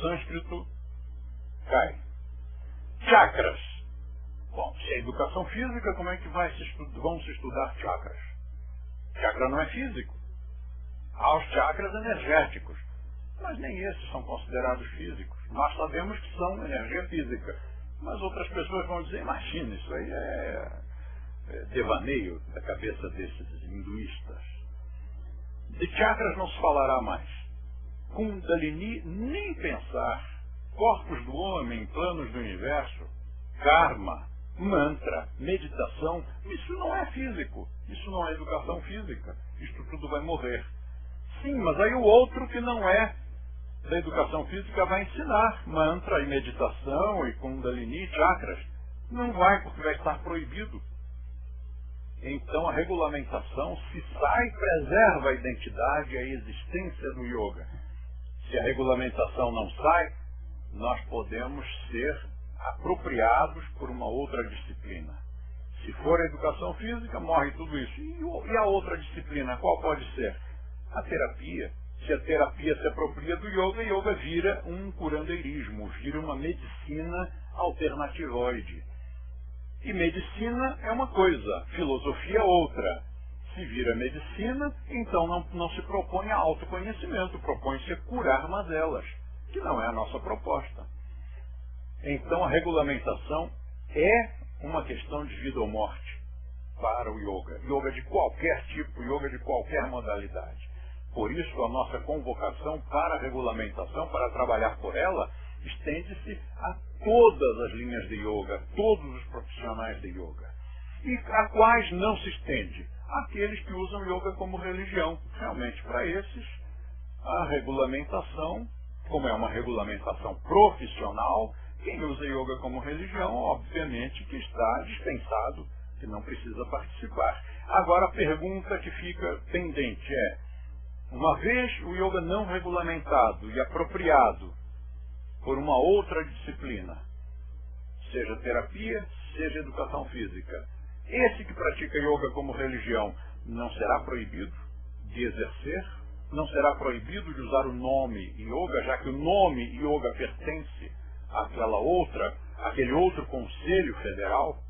Sânscrito cai. Chakras. Bom, se é educação física, como é que vão se estudar chakras? Chakra não é físico. Há os chakras energéticos, mas nem esses são considerados físicos. Nós sabemos que são energia física, mas outras pessoas vão dizer, imagina, isso aí é devaneio da cabeça desses hinduístas. De chakras não se falará mais. Kundalini, nem pensar. Corpos do homem, planos do universo, karma, mantra, meditação, isso não é físico, isso não é educação física, isto tudo vai morrer. Sim, mas aí o outro que não é da educação física vai ensinar mantra e meditação e kundalini, chakras. Não vai, porque vai estar proibido. Então a regulamentação, se sai, preserva a identidade e a existência do yoga. Se a regulamentação não sai, nós podemos ser apropriados por uma outra disciplina. Se for a educação física, morre tudo isso. E a outra disciplina, qual pode ser? A terapia. Se a terapia se apropria do yoga, yoga vira um curandeirismo, vira uma medicina alternativoide. E medicina é uma coisa, filosofia é outra. Se vira medicina, então não se propõe a autoconhecimento, propõe-se a curar mazelas, que não é a nossa proposta. Então a regulamentação é uma questão de vida ou morte para o yoga. Yoga de qualquer tipo, yoga de qualquer modalidade. Por isso a nossa convocação para a regulamentação, para trabalhar por ela, estende-se a todas as linhas de yoga, todos os profissionais de yoga. E a quais não se estende? Aqueles que usam yoga como religião. Realmente, para esses, a regulamentação, como é uma regulamentação profissional, quem usa yoga como religião, obviamente que está dispensado, que não precisa participar. Agora, a pergunta que fica pendente é, uma vez o yoga não regulamentado e apropriado por uma outra disciplina, seja terapia, seja educação física, esse que pratica yoga como religião não será proibido de exercer? Não será proibido de usar o nome yoga, já que o nome yoga pertence àquele outro conselho federal?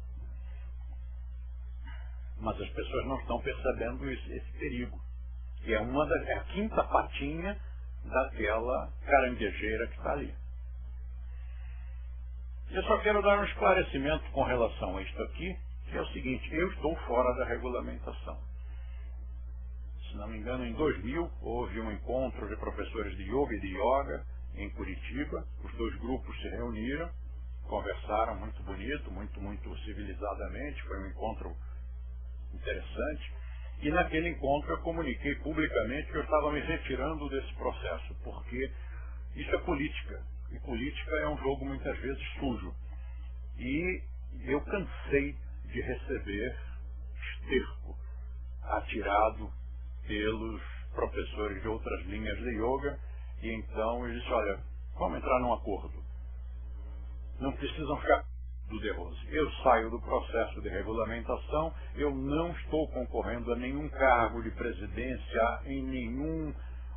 Mas as pessoas não estão percebendo esse perigo. E é a quinta patinha daquela caranguejeira que está ali. Eu só quero dar um esclarecimento com relação a isto aqui, que é o seguinte, eu estou fora da regulamentação. Se não me engano, em 2000, houve um encontro de professores de yoga e de yoga em Curitiba. Os dois grupos se reuniram, conversaram muito bonito, muito civilizadamente, foi um encontro interessante. E naquele encontro eu comuniquei publicamente que eu estava me retirando desse processo, porque isso é política. E política é um jogo muitas vezes sujo. E eu cansei de receber esterco atirado pelos professores de outras linhas de yoga, e então eu disse, olha, vamos entrar num acordo. Não precisam ficar do De Rose. Eu saio do processo de regulamentação, eu não estou concorrendo a nenhum cargo de presidência em nenhum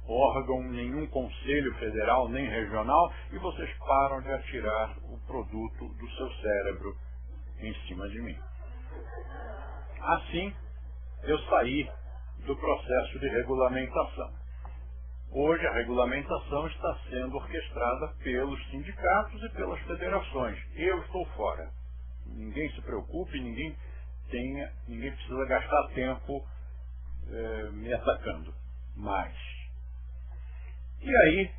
órgão, nenhum conselho federal, nem regional, e vocês param de atirar o produto do seu cérebro em cima de mim. Assim, eu saí do processo de regulamentação. Hoje a regulamentação está sendo orquestrada pelos sindicatos e pelas federações. Eu estou fora. Ninguém se preocupe, ninguém precisa gastar tempo me atacando. Mas, e aí,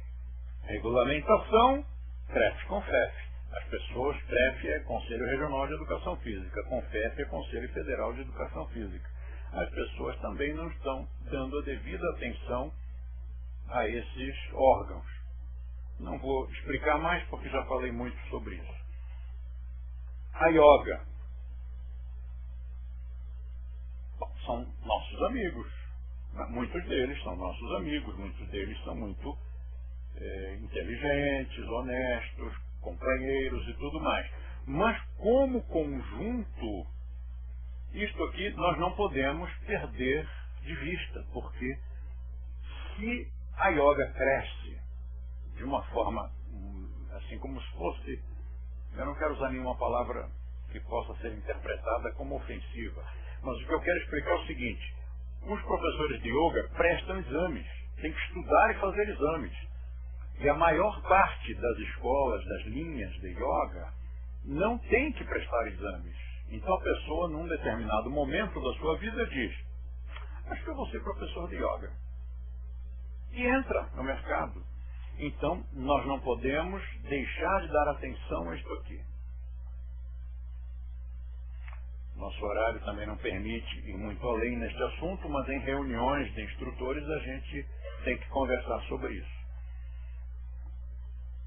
regulamentação, CREF-CONFEF. As pessoas, CREF é Conselho Regional de Educação Física, CONFEF é Conselho Federal de Educação Física. As pessoas também não estão dando a devida atenção a esses órgãos. Não vou explicar mais porque já falei muito sobre isso. A yoga. Bom, são nossos amigos. Muitos deles são nossos amigos, muitos deles são muito inteligentes, honestos, companheiros e tudo mais. Mas como conjunto, isto aqui nós não podemos perder de vista, porque se a yoga cresce de uma forma, assim como se fosse, eu não quero usar nenhuma palavra que possa ser interpretada como ofensiva, mas o que eu quero explicar é o seguinte: os professores de yoga prestam exames, têm que estudar e fazer exames. E a maior parte das escolas, das linhas de yoga, não tem que prestar exames. Então a pessoa, num determinado momento da sua vida, diz, acho que eu vou ser professor de yoga. E entra no mercado. Então, nós não podemos deixar de dar atenção a isto aqui. Nosso horário também não permite ir muito além neste assunto, mas em reuniões de instrutores a gente tem que conversar sobre isso.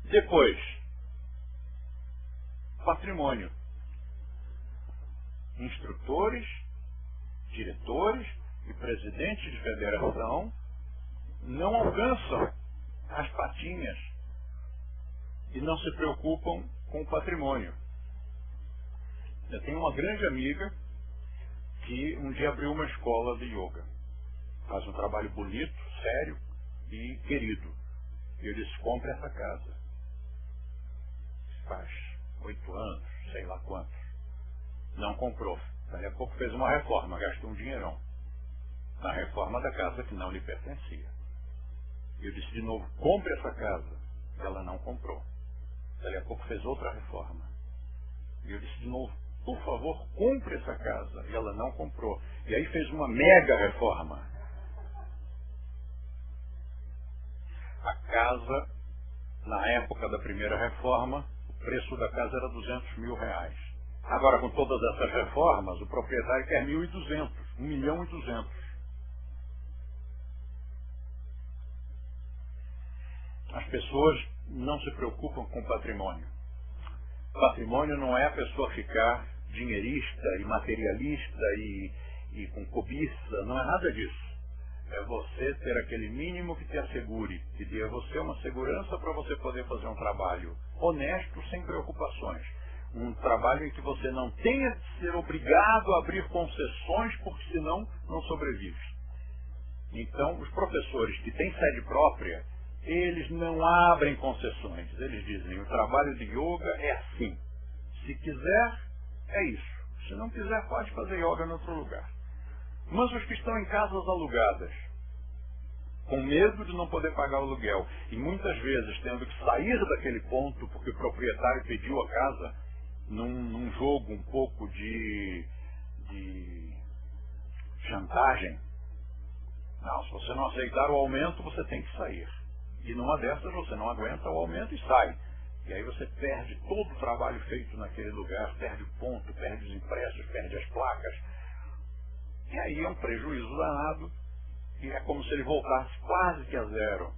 Depois, patrimônio. Instrutores, diretores e presidentes de federação não alcançam as patinhas e não se preocupam com o patrimônio. Eu tenho uma grande amiga que um dia abriu uma escola de yoga. Faz um trabalho bonito, sério e querido. E eu disse, compre essa casa. Faz 8 anos, sei lá quantos. Não comprou. Daí a pouco fez uma reforma, gastou um dinheirão na reforma da casa que não lhe pertencia. E eu disse de novo, compre essa casa. Ela não comprou. Daí a pouco fez outra reforma. E eu disse de novo, por favor, compre essa casa. E ela não comprou. E aí fez uma mega reforma. A casa, na época da primeira reforma, o preço da casa era R$200 mil. Agora, com todas essas reformas, o proprietário quer 1.200, 1.200.000. As pessoas não se preocupam com patrimônio. Patrimônio não é a pessoa ficar dinheirista e materialista e com cobiça, não é nada disso. É você ter aquele mínimo que te assegure, que dê a você uma segurança para você poder fazer um trabalho honesto, sem preocupações. Um trabalho em que você não tenha de ser obrigado a abrir concessões, porque senão não sobrevive. Então, os professores que têm sede própria, eles não abrem concessões. Eles dizem, o trabalho de yoga é assim. Se quiser, é isso. Se não quiser, pode fazer yoga em outro lugar. Mas os que estão em casas alugadas, com medo de não poder pagar o aluguel, e muitas vezes tendo que sair daquele ponto porque o proprietário pediu a casa, num jogo um pouco de chantagem. Não, se você não aceitar o aumento, você tem que sair. E numa dessas você não aguenta o aumento e sai. E aí você perde todo o trabalho feito naquele lugar, perde o ponto, perde os impressos, perde as placas. E aí é um prejuízo danado, e é como se ele voltasse quase que a zero.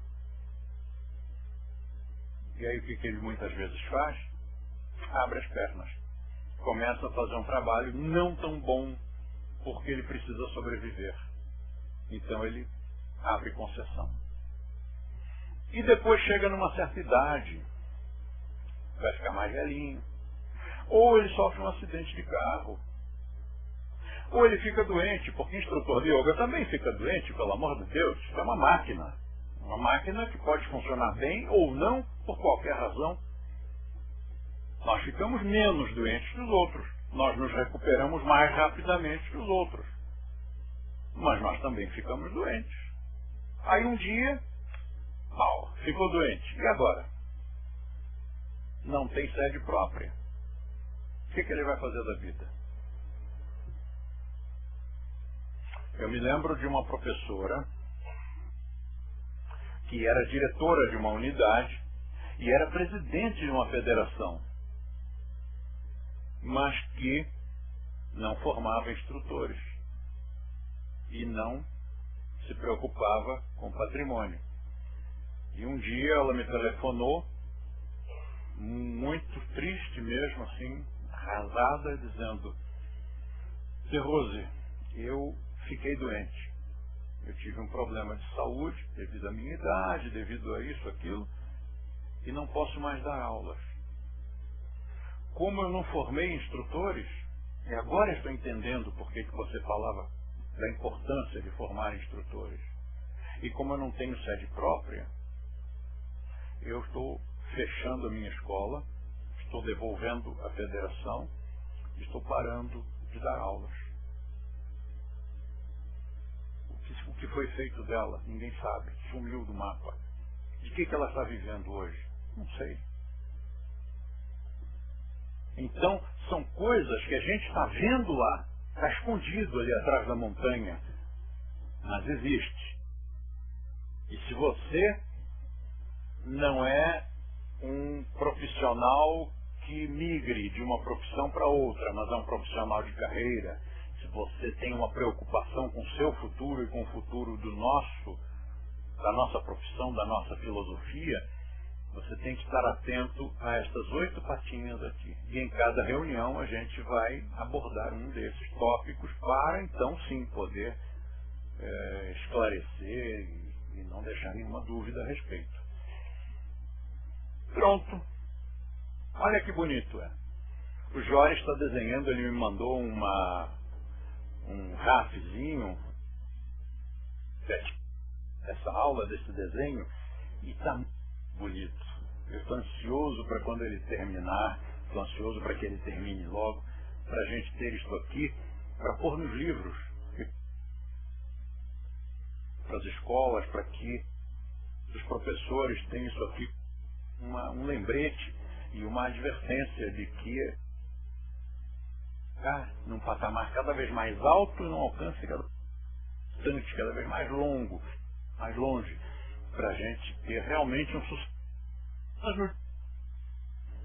E aí o que ele muitas vezes faz? Abre as pernas. Começa a fazer um trabalho não tão bom porque ele precisa sobreviver. Então ele abre concessão. E depois chega numa certa idade, vai ficar mais velhinho. Ou ele sofre um acidente de carro. Ou ele fica doente, porque instrutor de yoga também fica doente, pelo amor de Deus. É uma máquina. Uma máquina que pode funcionar bem ou não, por qualquer razão. Nós ficamos menos doentes que os outros. Nós nos recuperamos mais rapidamente que os outros. Mas nós também ficamos doentes. Aí um dia, ficou doente. E agora? Não tem sede própria. O que ele vai fazer da vida? Eu me lembro de uma professora que era diretora de uma unidade e era presidente de uma federação, mas que não formava instrutores e não se preocupava com patrimônio. E um dia ela me telefonou, muito triste mesmo, assim, arrasada, dizendo: "Zé Rose, eu fiquei doente. Eu tive um problema de saúde devido à minha idade, devido a isso, aquilo, e não posso mais dar aulas. Como eu não formei instrutores, e agora estou entendendo por que você falava da importância de formar instrutores, e como eu não tenho sede própria, eu estou fechando a minha escola, estou devolvendo a federação, estou parando de dar aulas." O que foi feito dela, ninguém sabe, sumiu do mapa. De que ela está vivendo hoje? Não sei. Então, são coisas que a gente está vendo lá, está escondido ali atrás da montanha, mas existe. E se você não é um profissional que migre de uma profissão para outra, mas é um profissional de carreira, se você tem uma preocupação com o seu futuro e com o futuro da nossa profissão, da nossa filosofia, você tem que estar atento a estas 8 patinhas aqui. E em cada reunião a gente vai abordar um desses tópicos para, então, sim, poder esclarecer e não deixar nenhuma dúvida a respeito. Pronto. Olha que bonito é. O Jóris está desenhando, ele me mandou um rafzinho dessa aula, desse desenho, e está muito bonito. Eu estou ansioso para quando ele terminar, estou ansioso para que ele termine logo, para a gente ter isso aqui, para pôr nos livros, para as escolas, para que os professores tenham isso aqui, um lembrete e uma advertência de que está num patamar cada vez mais alto e num alcance cada vez mais longo, mais longe, para a gente ter realmente um sucesso.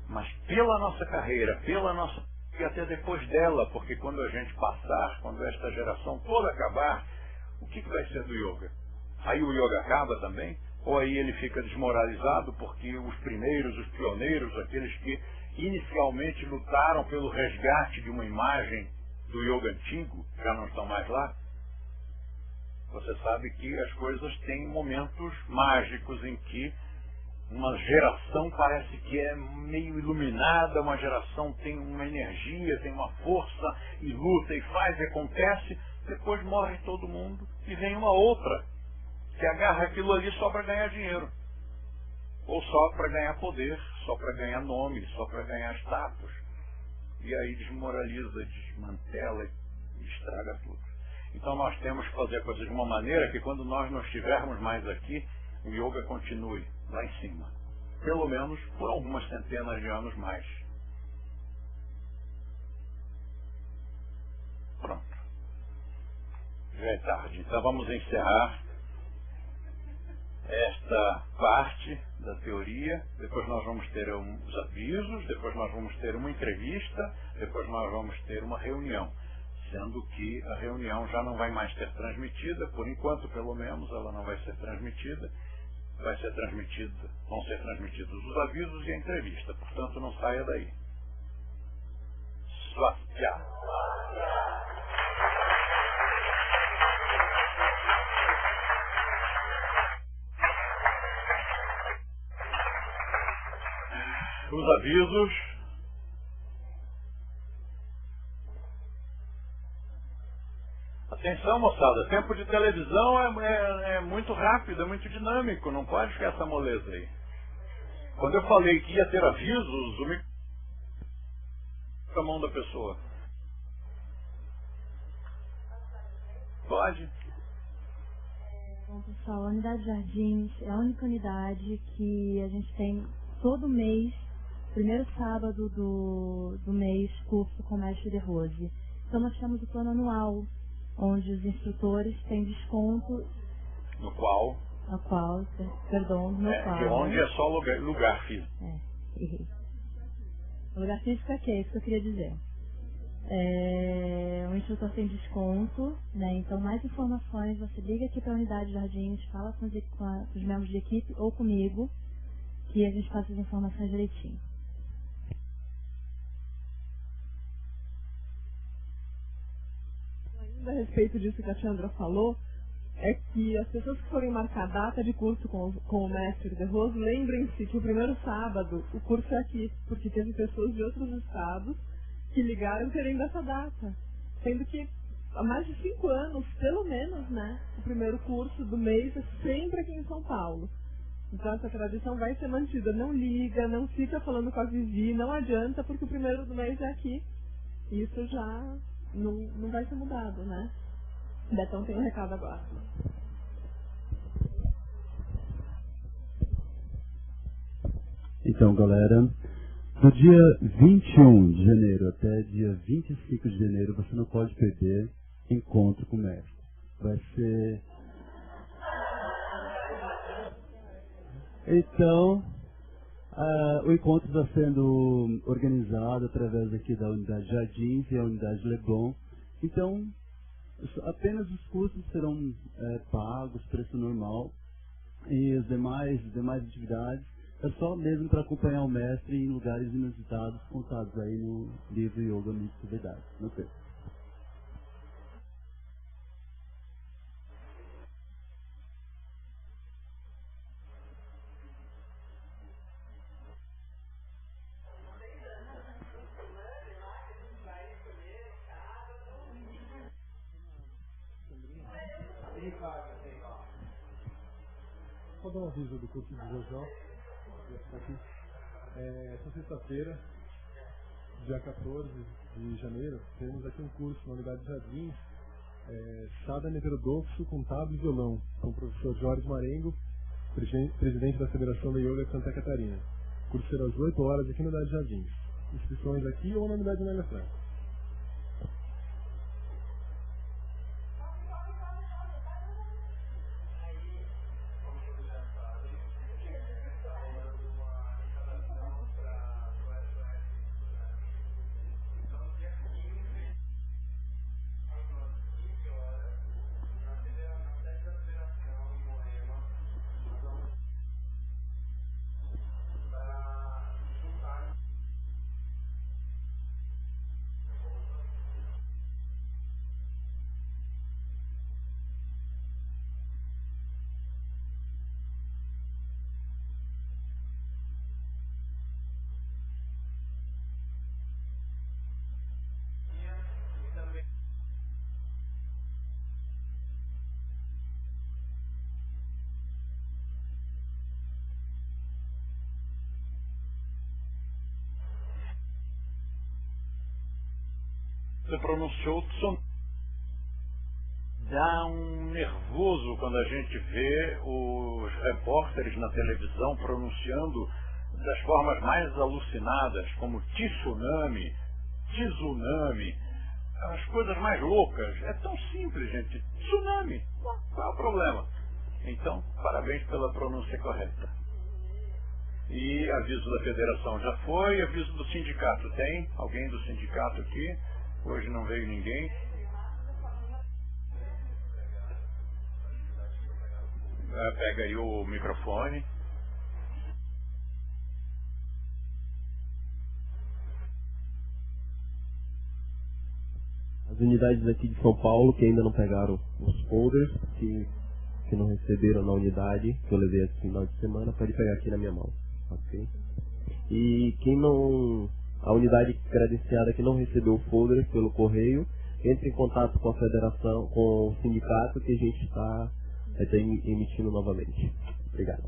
Mas pela nossa carreira, e até depois dela, porque quando a gente passar, quando esta geração toda acabar, o que vai ser do yoga? Aí o yoga acaba também? Ou aí ele fica desmoralizado porque os primeiros, os pioneiros, aqueles que inicialmente lutaram pelo resgate de uma imagem do yoga antigo, já não estão mais lá? Você sabe que as coisas têm momentos mágicos em que uma geração parece que é meio iluminada, uma geração tem uma energia, tem uma força e luta e faz e acontece, depois morre todo mundo e vem uma outra que agarra aquilo ali só para ganhar dinheiro, ou só para ganhar poder, só para ganhar nome, só para ganhar status, e aí desmoraliza, desmantela e estraga tudo. Então nós temos que fazer a coisa de uma maneira que quando nós não estivermos mais aqui, o yoga continue lá em cima, pelo menos por algumas centenas de anos mais. Pronto. Já é tarde, então vamos encerrar esta parte da teoria. Depois nós vamos ter os avisos, depois nós vamos ter uma entrevista, depois nós vamos ter uma reunião, sendo que a reunião já não vai mais ser transmitida, por enquanto pelo menos ela não vai ser transmitida, vão ser transmitidos os avisos e a entrevista. Portanto, não saia daí. Swastika. Os avisos. Atenção, moçada, tempo de televisão é muito rápido, é muito dinâmico, não pode ficar essa moleza aí. Quando eu falei que ia ter avisos, o microfone na mão da pessoa. Pode. Bom, pessoal, a Unidade Jardins é a única unidade que a gente tem todo mês, primeiro sábado do mês, curso com o mestre De Rose. Então nós temos o plano anual, onde os instrutores têm desconto. No qual? No qual, perdão, no qual. De onde é só lugar físico. Errei. O lugar físico é que é isso que eu queria dizer. O instrutor tem desconto, né? Então mais informações, você liga aqui para a Unidade Jardins, fala com os membros de equipe ou comigo, que a gente passa as informações direitinho. A respeito disso que a Chandra falou, é que as pessoas que forem marcar data de curso com o mestre De Rose, lembrem-se que o primeiro sábado o curso é aqui, porque teve pessoas de outros estados que ligaram querendo essa data, sendo que há mais de 5 anos, pelo menos, né, o primeiro curso do mês é sempre aqui em São Paulo. Então essa tradição vai ser mantida. Não liga, não fica falando com a Vivi, não adianta, porque o primeiro do mês é aqui. Isso já não vai ser mudado, né? Betão tem um recado agora. Então, galera, do dia 21 de janeiro até dia 25 de janeiro, você não pode perder encontro com o mestre. Vai ser... Então, o encontro está sendo organizado através aqui da Unidade Jardins e a Unidade Leblon. Então, apenas os custos serão pagos, preço normal, e as demais atividades é só mesmo para acompanhar o mestre em lugares inusitados contados aí no livro Yoga Místico Verdade. Não sei. Só dar um aviso do curso de Jojó. Essa sexta-feira, dia 14 de janeiro, temos aqui um curso na Unidade Jardins, Sadhana Heterodoxo com tábua e violão, com o professor Jorge Marengo, presidente da Federação da Yoga Santa Catarina. O curso será às 8 horas aqui na Unidade Jardins. Inscrições aqui ou na Unidade Anália Franco. Você pronunciou Tsun. Dá um nervoso quando a gente vê os repórteres na televisão pronunciando das formas mais alucinadas, como tsunami, tsunami, as coisas mais loucas. É tão simples, gente. Tsunami. Qual é o problema? Então, parabéns pela pronúncia correta. E aviso da federação já foi, aviso do sindicato tem? Alguém do sindicato aqui? Hoje não veio ninguém. pega aí o microfone. As unidades aqui de São Paulo que ainda não pegaram os folders, que não receberam na unidade, que eu levei esse final de semana, pode pegar aqui na minha mão, ok? E quem não... A unidade credenciada que não recebeu o folder pelo correio, entre em contato com a federação, com o sindicato, que a gente vai estar emitindo novamente. Obrigado.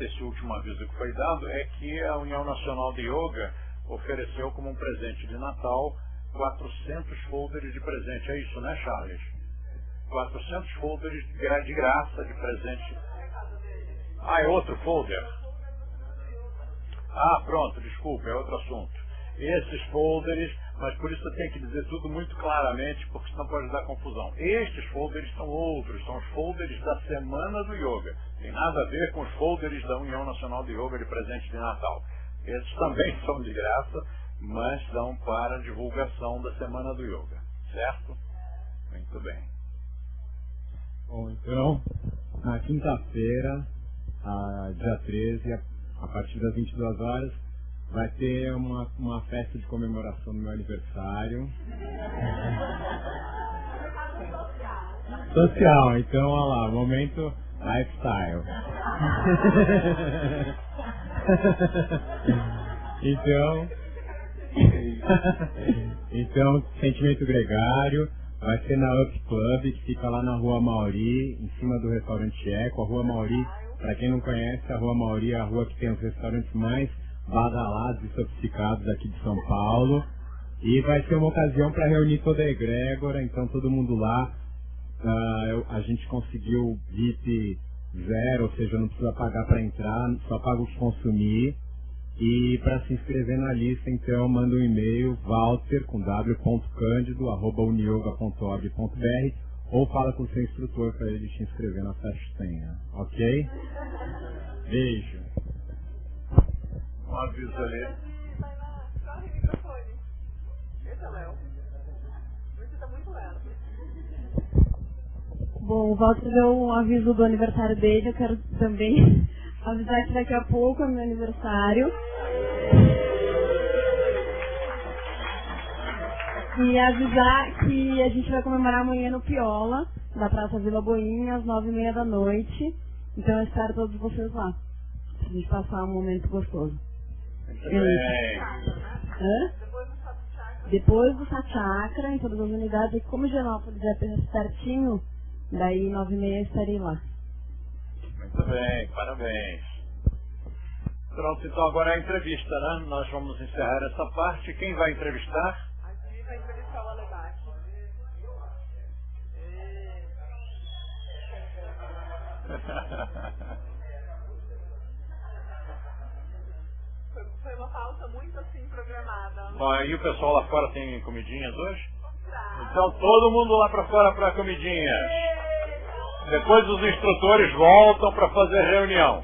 Esse último aviso que foi dado é que a União Nacional de Yoga ofereceu como um presente de Natal 400 folders de presente. É isso, né, Charles? 400 folders de graça de presente. É outro folder? Pronto, desculpa, é outro assunto. Esses folders, mas por isso eu tenho que dizer tudo muito claramente, porque senão pode dar confusão. Estes folders são outros, são os folders da Semana do Yoga. Tem nada a ver com os folders da União Nacional de Yoga de presente de Natal. Esses também são de graça, mas são para divulgação da Semana do Yoga. Certo? Muito bem. Bom, então, na quinta-feira, dia 13, a partir das 22 horas, vai ter uma festa de comemoração do meu aniversário. Social, então, olha lá, momento lifestyle. Então, sentimento gregário. Vai ser na Up Club, que fica lá na Rua Mauri, em cima do restaurante Eco. A Rua Mauri, para quem não conhece, a Rua Mauri é a rua que tem os restaurantes mais badalados e sofisticados aqui de São Paulo. E vai ser uma ocasião para reunir toda a egrégora, então todo mundo lá. A gente conseguiu VIP 0, ou seja, não precisa pagar para entrar, só paga o que consumir. E para se inscrever na lista, então, manda um e-mail, walter.w.candido@unioga.org.br, ou fala com o seu instrutor para ele te inscrever na festinha, ok? Beijo. Um aviso ali. Corre o microfone. Esse é o Léo. Você tá muito lento. Bom, o Walter deu um aviso do aniversário dele, eu quero também avisar que daqui a pouco é meu aniversário. E avisar que a gente vai comemorar amanhã no Piola, da Praça Vila Boinha, às 9h30 da noite. Então eu espero todos vocês lá, pra gente passar um momento gostoso. Muito bem. Depois do Satchakra, em todas as unidades, e como Genópolis é pertinho, daí 9h30 estarei lá. Muito bem, parabéns. Pronto, então agora é a entrevista, né? Nós vamos encerrar essa parte. Quem vai entrevistar? A gente vai entrevistar o Alebac. Foi uma pauta muito assim programada. Bom, e o pessoal lá fora tem comidinhas hoje? Então todo mundo lá para fora para comidinhas. Depois os instrutores voltam para fazer reunião.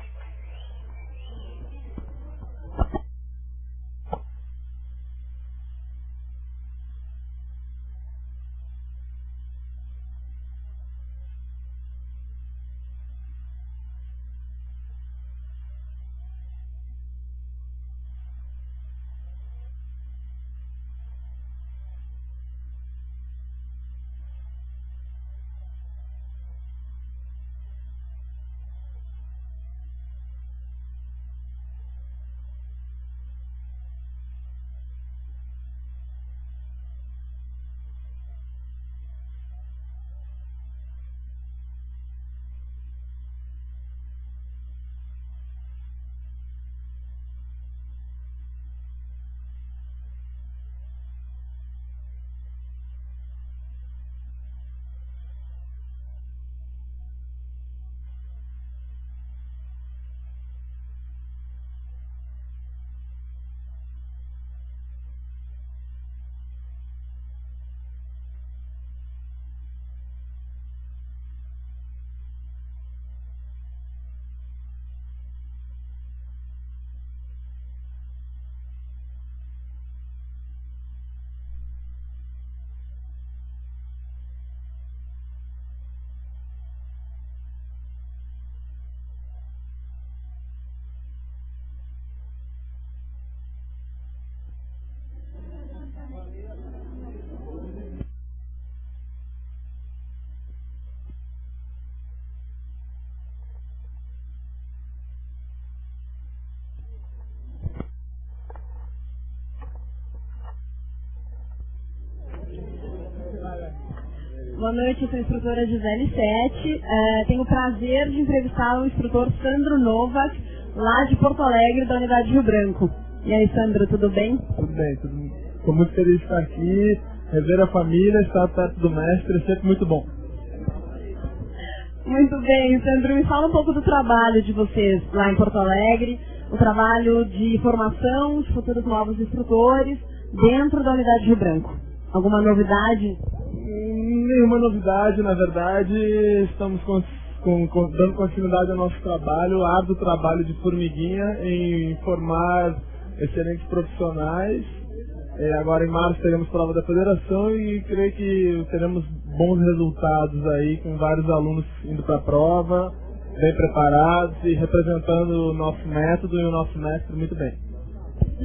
Boa noite, eu sou a instrutora Gisele Sete. Tenho o prazer de entrevistar o instrutor Sandro Novak, lá de Porto Alegre, da Unidade Rio Branco. E aí, Sandro, tudo bem? Tudo bem, estou muito feliz de estar aqui, rever a família, estar perto do mestre, é sempre muito bom. Muito bem, Sandro, me fala um pouco do trabalho de vocês lá em Porto Alegre, o trabalho de formação de futuros novos instrutores dentro da Unidade Rio Branco. Alguma novidade? Nenhuma novidade, na verdade, estamos dando continuidade ao nosso trabalho, árduo trabalho de formiguinha em formar excelentes profissionais. Agora em março teremos prova da federação e creio que teremos bons resultados aí, com vários alunos indo para a prova, bem preparados e representando o nosso método e o nosso mestre muito bem.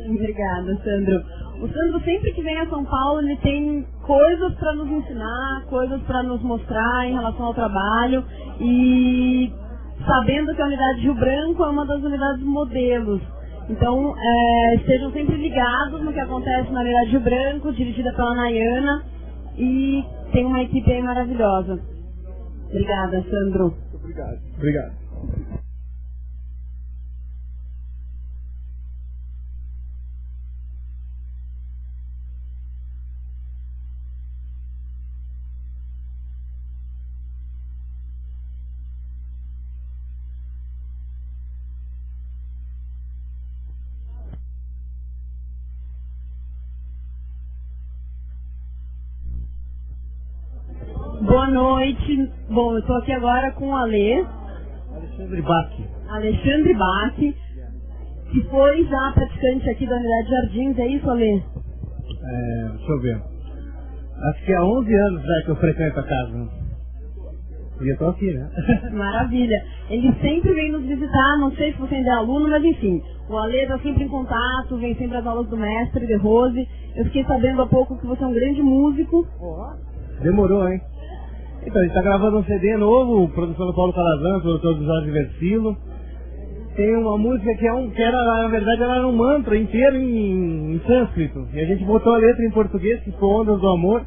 Obrigada, Sandro. O Sandro, sempre que vem a São Paulo, ele tem coisas para nos ensinar, coisas para nos mostrar em relação ao trabalho, e sabendo que a Unidade Rio Branco é uma das unidades modelos. Então, estejam sempre ligados no que acontece na Unidade Rio Branco, dirigida pela Nayana, e tem uma equipe aí maravilhosa. Obrigada, Sandro. Obrigado. Boa noite. Bom, eu estou aqui agora com o Alexandre Bach, que foi já praticante aqui da Unidade Jardins, é isso, Alê? Deixa eu ver. Acho que há 11 anos já que eu frequento a casa. E eu estou aqui, né? Maravilha. Ele sempre vem nos visitar, não sei se você ainda é aluno, mas enfim. O Alê está sempre em contato, vem sempre às aulas do mestre de Rose. Eu fiquei sabendo há pouco que você é um grande músico. Demorou, hein? Então, a gente está gravando um CD novo, produção do Paulo Calazan, produtor do Jorge Versilo. Tem uma música que era, na verdade, ela era um mantra inteiro em sânscrito. E a gente botou a letra em português, que foi Ondas do Amor,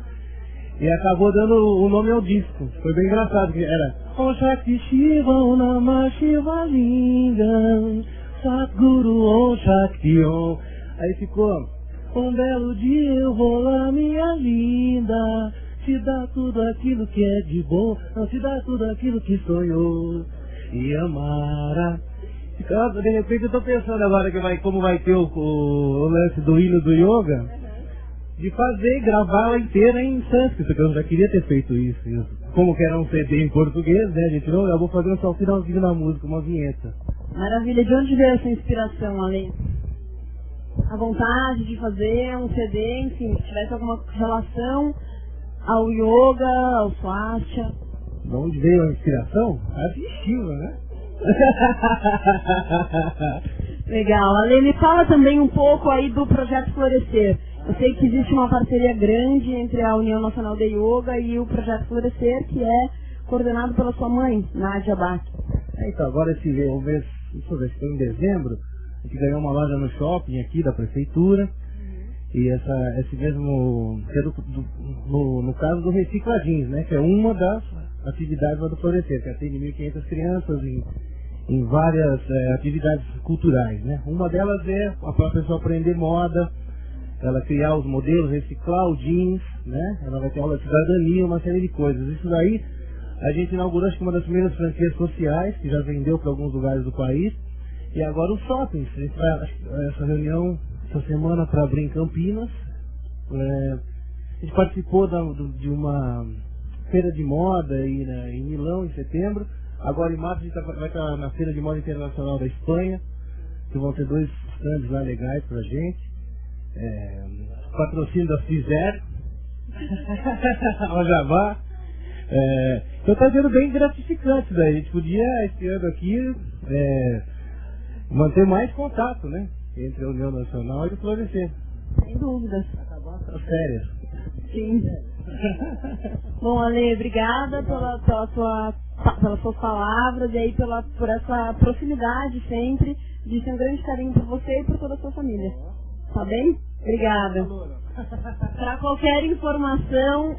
e acabou dando o nome ao disco. Foi bem engraçado, que era Om Shakti Shiva Om Namah Shiva Lingam Satguru Om Shakti Om. Aí ficou: um belo dia eu vou lá, minha linda, te dá tudo aquilo que é de bom, não te dá tudo aquilo que sonhou e amara. De repente eu tô pensando agora como vai ter o lance do hino do yoga, de fazer, gravá-la inteira em sânscrito, que eu já queria ter feito isso. Como que era um CD em português, né, gente? Não, eu vou fazer só o finalzinho da música, uma vinheta. Maravilha. De onde veio essa inspiração, Ale? A vontade de fazer um CD, enfim, se tivesse alguma relação ao yoga, ao swastika? De onde veio a inspiração? Assistiva, né? Legal. Ale, me fala também um pouco aí do Projeto Florescer. Eu sei que existe uma parceria grande entre a União Nacional de Yoga e o Projeto Florescer, que é coordenado pela sua mãe, Nádia Bach. Então, agora esse mês, foi em dezembro, a gente ganhou uma loja no shopping aqui da prefeitura. E esse mesmo, que é no caso do Recicladins, né, que é uma das atividades lá do Florescer, que atende 1.500 crianças em várias atividades culturais, né. Uma delas é a pessoa aprender moda, ela criar os modelos, reciclar o jeans, né, ela vai ter aula de cidadania, uma série de coisas. Isso daí a gente inaugurou, acho que uma das primeiras franquias sociais, que já vendeu para alguns lugares do país, e agora os shoppings. A gente vai essa reunião essa semana para abrir em Campinas. A gente participou de uma feira de moda em Milão em setembro. Agora em março a gente vai estar na Feira de Moda Internacional da Espanha, que vão ter 2 stands lá legais pra gente. Patrocínio da Fizer, ao Jabá. Então está sendo bem gratificante, né? A gente podia, esse ano aqui, manter mais contato, né, entre a União Nacional e o Florescer. Sem dúvidas. Acabar as férias. Sim. Bom, Ale, obrigada pelas suas palavras e aí por essa proximidade sempre, de ter um grande carinho por você e por toda a sua família. Tá bem? Obrigada. Para qualquer informação,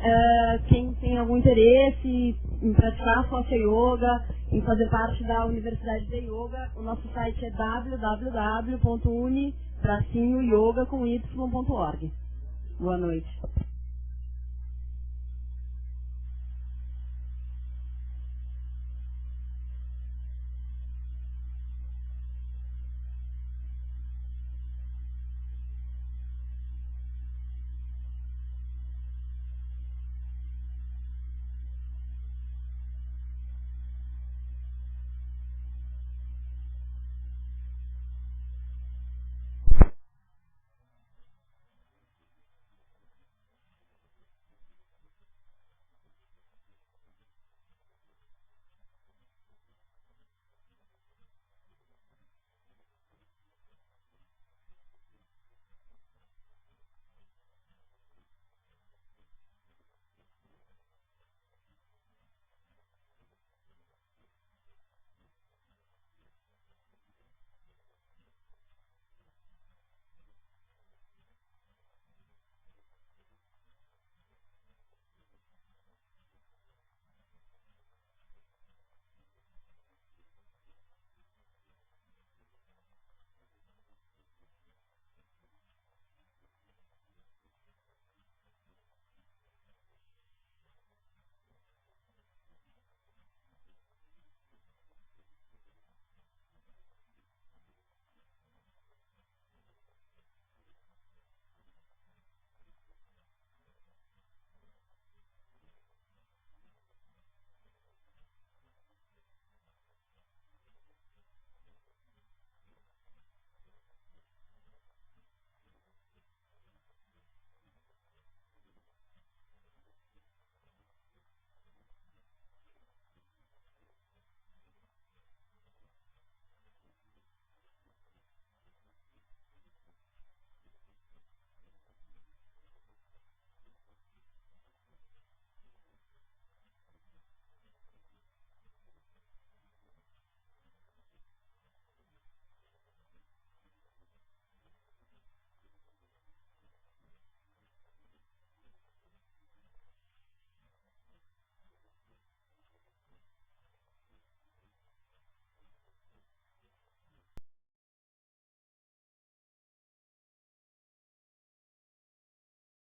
quem tem algum interesse em praticar Flocha Yoga, em fazer parte da Universidade de Yoga, o nosso site é www.uni-yoga.org. Boa noite.